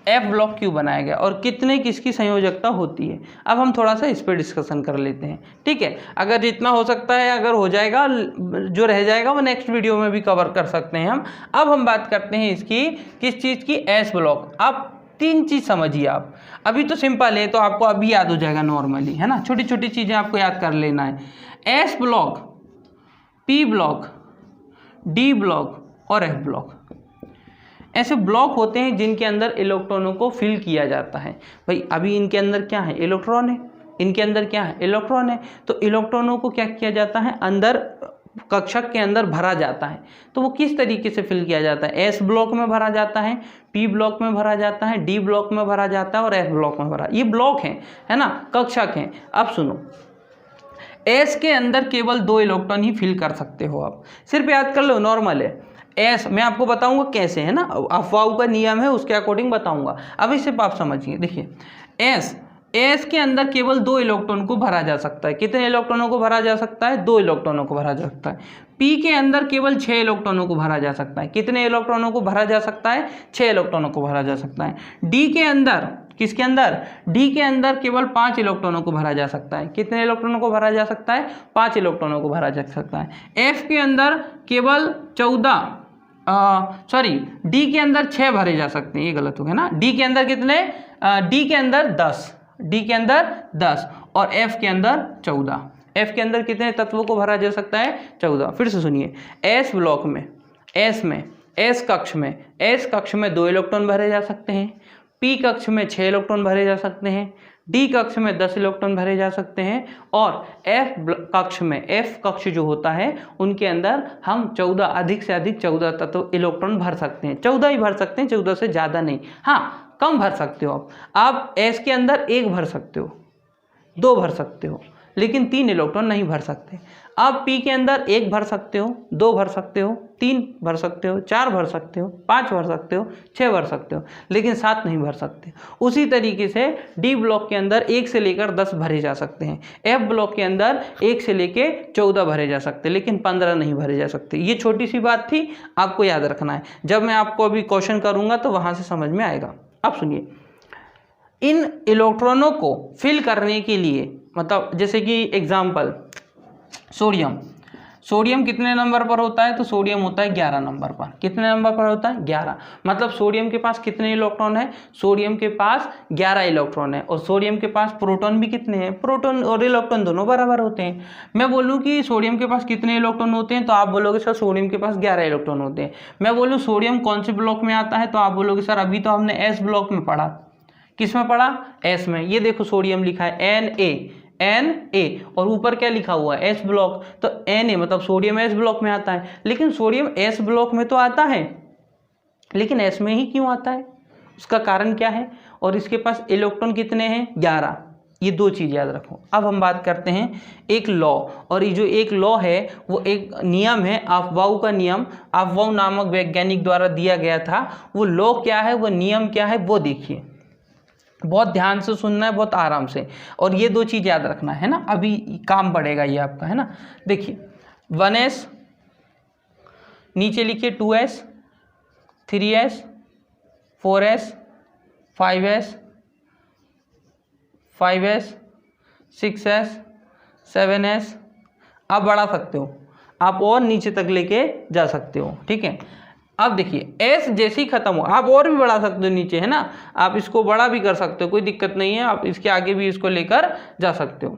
एफ ब्लॉक क्यों बनाया गया और कितने किसकी संयोजकता होती है। अब हम थोड़ा सा इस पर डिस्कशन कर लेते हैं, ठीक है। अगर जितना हो सकता है, अगर हो जाएगा, जो रह जाएगा वो नेक्स्ट वीडियो में भी कवर कर सकते हैं हम। अब हम बात करते हैं इसकी किस चीज़ की, एस ब्लॉक। आप तीन चीज़ समझिए, आप अभी तो सिंपल है तो आपको अभी याद हो जाएगा नॉर्मली, है ना, छोटी छोटी चीज़ें आपको याद कर लेना है। S block, P block, D block और एफ ब्लॉक ऐसे ब्लॉक होते हैं जिनके अंदर इलेक्ट्रॉनों को फिल किया जाता है। भाई अभी इनके अंदर क्या है, इलेक्ट्रॉन है, इनके अंदर क्या है, इलेक्ट्रॉन है। तो इलेक्ट्रॉनों को क्या किया जाता है, अंदर कक्षक के अंदर भरा जाता है। तो वो किस तरीके से फिल किया जाता है, एस ब्लॉक में भरा जाता है, पी ब्लॉक में भरा जाता है, डी ब्लॉक में भरा जाता है और एफ ब्लॉक में भरा, ये ब्लॉक है ना, कक्षक हैं। अब सुनो, एस के अंदर केवल 2 इलेक्ट्रॉन ही फिल कर सकते हो आप, सिर्फ याद कर लो, नॉर्मल है। एस मैं आपको बताऊंगा कैसे, है ना, अफवाह का नियम है, उसके अकॉर्डिंग बताऊंगा। अभी सिर्फ आप समझिए, देखिए एस के अंदर केवल 2 इलेक्ट्रॉन को भरा जा सकता है। कितने इलेक्ट्रॉनों को भरा जा सकता है, 2 इलेक्ट्रॉनों को भरा जा सकता है। पी के अंदर केवल 6 इलेक्ट्रॉनों को भरा जा सकता है। कितने इलेक्ट्रॉनों को भरा जा सकता है, 6 इलेक्ट्रॉनों को भरा जा सकता है। डी के अंदर, किसके अंदर, डी के अंदर केवल 5 इलेक्ट्रॉनों को भरा जा सकता है। कितने इलेक्ट्रॉनों को भरा जा सकता है, 5 इलेक्ट्रॉनों को भरा जा सकता है। एफ के अंदर केवल 14 डी के अंदर 6 भरे जा सकते हैं, ये गलत हो गया ना। डी के अंदर कितने, डी के अंदर 10, डी के अंदर 10 और एफ के अंदर 14। एफ के अंदर कितने तत्वों को भरा जा सकता है, 14। फिर से सुनिए, एस ब्लॉक में, एस कक्ष में 2 इलेक्ट्रॉन भरे जा सकते हैं, पी कक्ष में 6 इलेक्ट्रॉन भरे जा सकते हैं, डी कक्ष में 10 इलेक्ट्रॉन भरे जा सकते हैं और एफ कक्ष में, एफ कक्ष जो होता है उनके अंदर हम 14, अधिक से अधिक 14 तत्व इलेक्ट्रॉन भर सकते हैं। 14 ही भर सकते हैं, 14 से ज़्यादा नहीं। हाँ, कम भर सकते हो आप एस के अंदर 1 भर सकते हो, 2 भर सकते हो, लेकिन 3 इलेक्ट्रॉन नहीं भर सकते। आप पी के अंदर 1 भर सकते हो, 2 भर सकते हो, 3 भर सकते हो, 4 भर सकते हो, 5 भर सकते हो, 6 भर सकते हो, लेकिन 7 नहीं भर सकते। उसी तरीके से डी ब्लॉक के अंदर 1 से लेकर 10 भरे जा सकते हैं। एफ ब्लॉक के अंदर 1 से लेकर 14 भरे जा सकते हैं, लेकिन 15 नहीं भरे जा सकते। ये छोटी सी बात थी, आपको याद रखना है। जब मैं आपको अभी क्वेश्चन करूँगा तो वहाँ से समझ में आएगा। अब सुनिए, इन इलेक्ट्रॉनों को फिल करने के लिए, मतलब जैसे कि एग्जाम्पल सोडियम कितने नंबर पर होता है? तो सोडियम होता है 11 नंबर पर। कितने नंबर पर होता है? 11। मतलब सोडियम के पास कितने इलेक्ट्रॉन है? सोडियम के पास 11 इलेक्ट्रॉन है। और सोडियम के पास प्रोटॉन भी कितने हैं? प्रोटॉन और इलेक्ट्रॉन दोनों बराबर होते हैं। मैं बोलूँ कि सोडियम के पास कितने इलेक्ट्रॉन होते हैं, तो आप बोलोगे सर सोडियम के पास 11 इलेक्ट्रॉन होते हैं। मैं बोलूँ सोडियम कौन से ब्लॉक में आता है, तो आप बोलोगे सर अभी तो हमने एस ब्लॉक में पढ़ा। किस में पढ़ा? एस में। ये देखो सोडियम लिखा है Na और ऊपर क्या लिखा हुआ है? S block. तो Na मतलब सोडियम एस ब्लॉक में आता है। लेकिन सोडियम एस ब्लॉक में तो आता है, लेकिन एस में ही क्यों आता है? उसका कारण क्या है? और इसके पास इलेक्ट्रॉन कितने हैं? 11। ये दो चीज़ याद रखो। अब हम बात करते हैं एक लॉ, और ये जो एक लॉ है वो एक नियम है, अफबाउ का नियम। अफबाउ नामक वैज्ञानिक द्वारा दिया गया था। वो लॉ क्या है, वो नियम क्या है, वो देखिए। बहुत ध्यान से सुनना है, बहुत आराम से, और ये दो चीज़ याद रखना है ना, अभी काम बढ़ेगा ये आपका, है ना। देखिए 1s, नीचे लिखिए 2s, 3s, 4s, 5s, 6s, 7s। आप बढ़ा सकते हो, आप और नीचे तक लेके जा सकते हो, ठीक है। अब देखिए एस जैसे ही खत्म हो, आप और भी बढ़ा सकते हो नीचे, है ना। आप इसको बड़ा भी कर सकते हो, कोई दिक्कत नहीं है। आप इसके आगे भी इसको लेकर जा सकते हो।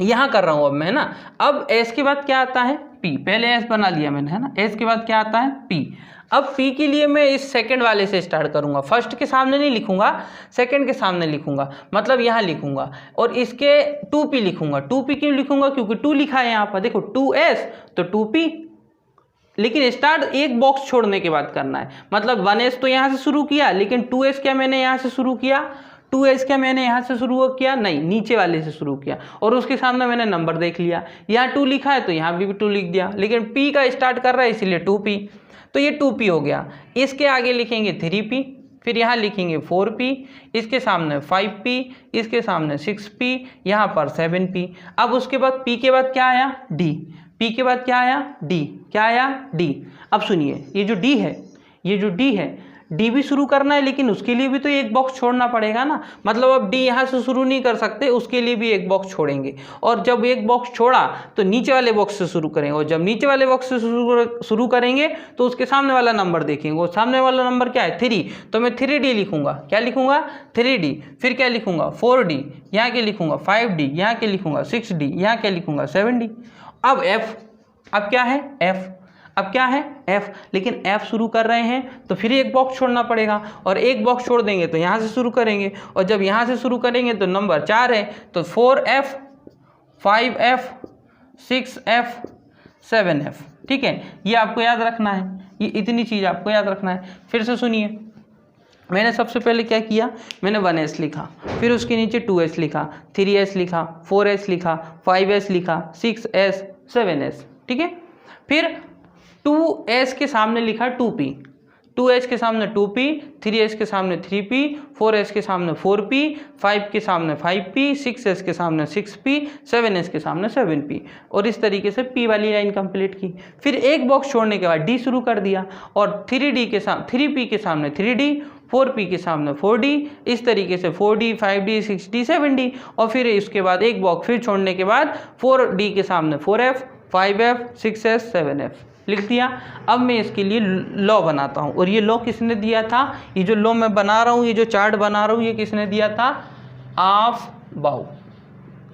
यहाँ कर रहा हूँ अब मैं, है ना। अब एस के बाद क्या आता है? पी। पहले एस बना लिया मैंने, है ना। एस के बाद क्या आता है? पी। अब पी के लिए मैं इस सेकंड वाले से स्टार्ट करूँगा। फर्स्ट के सामने नहीं लिखूंगा, सेकंड के सामने लिखूंगा, मतलब यहाँ लिखूंगा। और इसके 2p लिखूंगा। 2p क्यों लिखूंगा? क्योंकि 2 लिखा है यहाँ पर, देखो 2s तो 2p। लेकिन स्टार्ट एक बॉक्स छोड़ने के बाद करना है। मतलब 1s तो यहाँ से शुरू किया, लेकिन 2s क्या मैंने यहाँ से शुरू किया? 2s क्या मैंने यहाँ से शुरू किया? नहीं, नीचे वाले से शुरू किया। और उसके सामने मैंने नंबर देख लिया, यहाँ 2 लिखा है तो यहाँ भी 2 लिख दिया। लेकिन p का स्टार्ट कर रहा है इसलिए 2p, तो ये 2p हो गया। इसके आगे लिखेंगे 3p, फिर यहाँ लिखेंगे 4p, इसके सामने 5p, इसके सामने 6p, यहाँ पर 7p। अब उसके बाद p के बाद क्या आया? d। p के बाद क्या आया? d। क्या आया? d। अब सुनिए, ये जो d है, d भी शुरू करना है, लेकिन उसके लिए भी तो एक बॉक्स छोड़ना पड़ेगा ना। मतलब अब d यहाँ से शुरू नहीं कर सकते, उसके लिए भी एक बॉक्स छोड़ेंगे। और जब एक बॉक्स छोड़ा तो नीचे वाले बॉक्स से शुरू करेंगे, और जब नीचे वाले बॉक्स से शुरू करेंगे तो उसके सामने वाला नंबर देखेंगे। वो सामने वाला नंबर क्या है? 3। तो मैं 3d लिखूंगा। क्या लिखूंगा? 3d। फिर क्या लिखूंगा? 4d। यहाँ के लिखूंगा 5d, यहाँ के लिखूंगा 6d, यहाँ के लिखूंगा 7d। अब f, अब क्या है? f। अब क्या है? f। लेकिन f शुरू कर रहे हैं तो फिर एक बॉक्स छोड़ना पड़ेगा, और एक बॉक्स छोड़ देंगे तो यहाँ से शुरू करेंगे, और जब यहाँ से शुरू करेंगे तो नंबर 4 है, तो 4f, 5f, 6f, 7f। ठीक है, ये आपको याद रखना है, ये इतनी चीज़ आपको याद रखना है। फिर से सुनिए, मैंने सबसे पहले क्या किया? मैंने 1s लिखा, फिर उसके नीचे 2s लिखा, 3s लिखा, 4s लिखा, 5s लिखा, 6s, 7s। ठीक है, फिर 2s के सामने लिखा 2p, 2h के सामने 2p, 3s के सामने 3p, 4s के सामने 4p, 5 के सामने 5p, 6s के सामने 6p, 7s के सामने 7p। और इस तरीके से p वाली लाइन कंप्लीट की। फिर एक बॉक्स छोड़ने के बाद d शुरू कर दिया, और 3p के सामने 3d, 4p के सामने 4d, इस तरीके से 4d, 5d, 6d, 7d। और फिर इसके बाद एक बॉक्स फिर छोड़ने के बाद 4d के सामने 4f, 5f, 6s, 7f लिख दिया। अब मैं इसके लिए लॉ बनाता हूँ, और ये लॉ किसने दिया था? ये जो लॉ मैं बना रहा हूँ, ये जो चार्ट बना रहा हूँ, ये किसने दिया था? अफबाउ।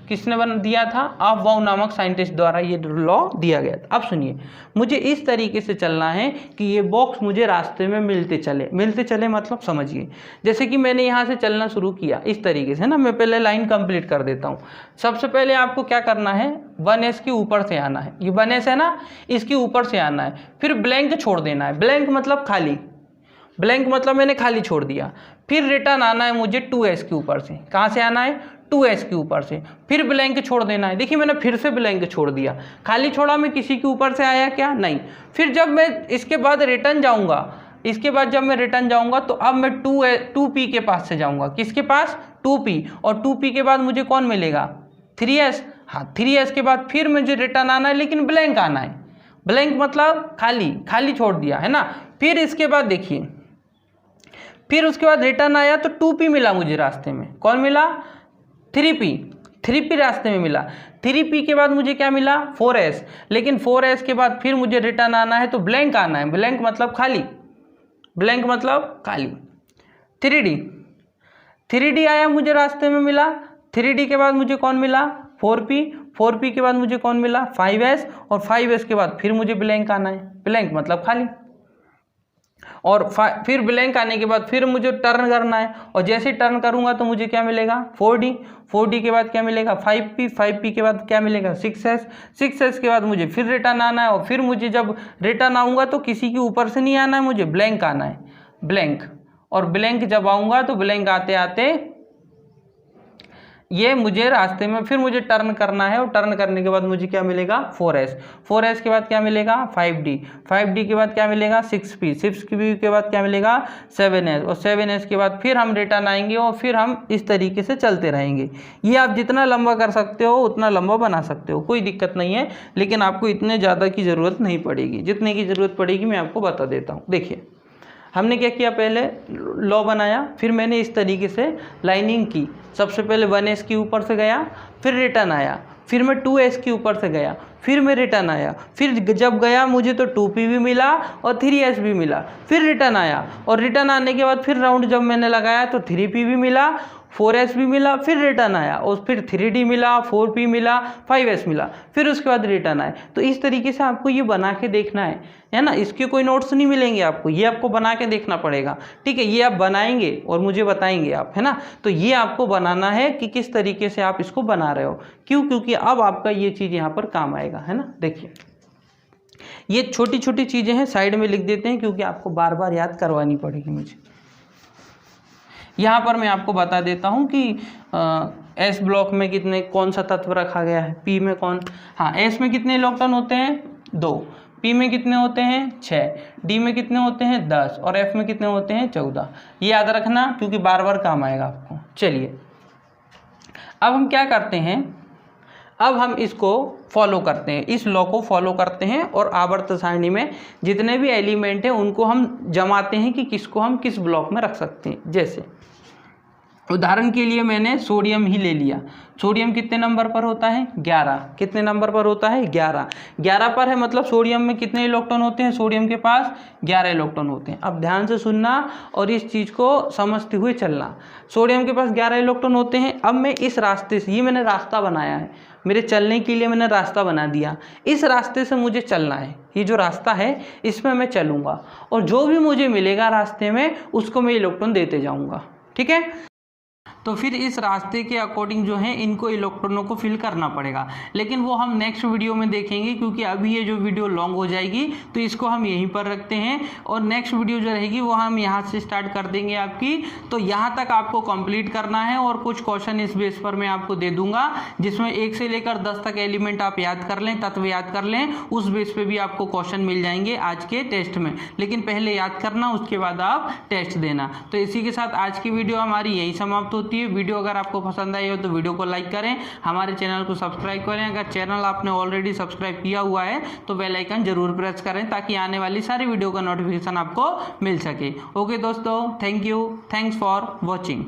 किसने दिया था? अफबाउ नामक साइंटिस्ट द्वारा ये लॉ दिया गया था। अब सुनिए, मुझे इस तरीके से चलना है कि ये बॉक्स मुझे रास्ते में मिलते चले, मतलब समझिए, जैसे कि मैंने यहाँ से चलना शुरू किया इस तरीके से ना। मैं पहले लाइन कंप्लीट कर देता हूँ। सबसे पहले आपको क्या करना है? 1s के ऊपर से आना है, ये 1s है ना, इसके ऊपर से आना है। फिर ब्लैंक छोड़ देना है, ब्लैंक मतलब खाली, ब्लैंक मतलब मैंने खाली छोड़ दिया। फिर रिटर्न आना है मुझे 2s के ऊपर से। कहाँ से आना है? 2s के ऊपर से। फिर ब्लैंक छोड़ देना है। देखिए मैंने फिर से ब्लैंक छोड़ दिया, खाली छोड़ा, मैं किसी के ऊपर से आया क्या? नहीं। फिर जब मैं इसके बाद रिटर्न जाऊंगा, जब मैं रिटर्न जाऊंगा तो अब मैं 2p के पास से जाऊंगा। किसके पास? 2p। और 2p के बाद मुझे कौन मिलेगा? 3s। हाँ, 3s के बाद फिर मुझे रिटर्न आना है, लेकिन ब्लैंक आना है। ब्लैंक मतलब खाली छोड़ दिया, है ना। फिर इसके बाद देखिए, फिर उसके बाद रिटर्न आया तो 2p मिला मुझे रास्ते में। कौन मिला? 3p रास्ते में मिला। 3p के बाद मुझे क्या मिला? 4s। लेकिन 4s के बाद फिर मुझे रिटर्न आना है तो ब्लैंक आना है। ब्लैंक मतलब खाली, ब्लैंक मतलब खाली। 3d आया मुझे रास्ते में मिला। 3d के बाद मुझे कौन मिला? 4p के बाद मुझे कौन मिला? 5s। और 5s के बाद फिर मुझे ब्लैंक आना है। ब्लैंक मतलब खाली। और फिर ब्लैंक आने के बाद फिर मुझे टर्न करना है, और जैसे टर्न करूंगा तो मुझे क्या मिलेगा? 4d के बाद क्या मिलेगा? 5p के बाद क्या मिलेगा? 6s के बाद मुझे फिर रिटर्न आना है, और फिर मुझे जब रिटर्न आऊँगा तो किसी के ऊपर से नहीं आना है, मुझे ब्लैंक आना है, ब्लैंक। और ब्लैंक जब आऊँगा तो ब्लैंक आते आते ये मुझे रास्ते में फिर मुझे टर्न करना है, और टर्न करने के बाद मुझे क्या मिलेगा? 4s के बाद क्या मिलेगा? 5d के बाद क्या मिलेगा? 6p के बाद क्या मिलेगा? 7s। और 7s के बाद फिर हम रिटर्न आएंगे, और फिर हम इस तरीके से चलते रहेंगे। ये आप जितना लंबा कर सकते हो उतना लंबा बना सकते हो, कोई दिक्कत नहीं है, लेकिन आपको इतने ज़्यादा की ज़रूरत नहीं पड़ेगी। जितने की ज़रूरत पड़ेगी मैं आपको बता देता हूँ। देखिए हमने क्या किया, पहले लॉ बनाया, फिर मैंने इस तरीके से लाइनिंग की। सबसे पहले 1s के ऊपर से गया, फिर रिटर्न आया, फिर मैं 2s के ऊपर से गया, फिर मैं रिटर्न आया, फिर जब गया मुझे तो 2p भी मिला और 3s भी मिला, फिर रिटर्न आया, और रिटर्न आने के बाद फिर राउंड जब मैंने लगाया तो 3p भी मिला, 4s भी मिला, फिर रिटर्न आया, और फिर 3d मिला, 4p मिला, 5s मिला, फिर उसके बाद रिटर्न आए। तो इस तरीके से आपको ये बना के देखना है ना। इसके कोई नोट्स नहीं मिलेंगे आपको, ये आपको बना के देखना पड़ेगा। ठीक है, ये आप बनाएंगे और मुझे बताएंगे आप, है ना। तो ये आपको बनाना है कि किस तरीके से आप इसको बना रहे हो। क्यों? क्योंकि अब आपका ये चीज़ यहाँ पर काम आएगा, है ना। देखिए ये छोटी छोटी चीज़ें हैं, साइड में लिख देते हैं क्योंकि आपको बार बार याद करवानी पड़ेगी मुझे। यहाँ पर मैं आपको बता देता हूँ कि एस ब्लॉक में कितने कौन सा तत्व रखा गया है, पी में कौन, हाँ एस में कितने इलेक्ट्रॉन होते हैं? 2, पी में कितने होते हैं? 6, डी में कितने होते हैं? 10, और एफ में कितने होते हैं? 14। ये याद रखना क्योंकि बार बार काम आएगा आपको। चलिए अब हम क्या करते हैं, अब हम इसको फॉलो करते हैं, इस लॉ को फॉलो करते हैं, और आवर्त सारणी में जितने भी एलिमेंट हैं उनको हम जमाते हैं कि किसको हम किस ब्लॉक में रख सकते हैं। जैसे उदाहरण के लिए मैंने सोडियम ही ले लिया। सोडियम कितने नंबर पर होता है? 11। कितने नंबर पर होता है? 11 पर है, मतलब सोडियम में कितने इलेक्ट्रॉन होते हैं? सोडियम के पास 11 इलेक्ट्रॉन होते हैं। अब ध्यान से सुनना और इस चीज़ को समझते हुए चलना। सोडियम के पास 11 इलेक्ट्रॉन होते हैं। अब मैं इस रास्ते से, ये मैंने रास्ता बनाया है, मेरे चलने के लिए मैंने रास्ता बना दिया, इस रास्ते से मुझे चलना है। ये जो रास्ता है इसमें मैं चलूँगा, और जो भी मुझे मिलेगा रास्ते में उसको मैं इलेक्ट्रॉन देते जाऊँगा। ठीक है, तो फिर इस रास्ते के अकॉर्डिंग जो है इनको इलेक्ट्रॉनों को फिल करना पड़ेगा, लेकिन वो हम नेक्स्ट वीडियो में देखेंगे, क्योंकि अभी ये जो वीडियो लॉन्ग हो जाएगी तो इसको हम यहीं पर रखते हैं, और नेक्स्ट वीडियो जो रहेगी वो हम यहाँ से स्टार्ट कर देंगे आपकी। तो यहाँ तक आपको कंप्लीट करना है, और कुछ क्वेश्चन इस बेस पर मैं आपको दे दूंगा जिसमें 1 से लेकर 10 तक एलिमेंट आप याद कर लें, तत्व याद कर लें, उस बेस पर भी आपको क्वेश्चन मिल जाएंगे आज के टेस्ट में। लेकिन पहले याद करना, उसके बाद आप टेस्ट देना। तो इसी के साथ आज की वीडियो हमारी यही समाप्त होती है। वीडियो अगर आपको पसंद आई हो तो वीडियो को लाइक करें, हमारे चैनल को सब्सक्राइब करें। अगर चैनल आपने ऑलरेडी सब्सक्राइब किया हुआ है तो बेल आइकन जरूर प्रेस करें, ताकि आने वाली सारी वीडियो का नोटिफिकेशन आपको मिल सके। ओके दोस्तों, thank you, thanks for watching.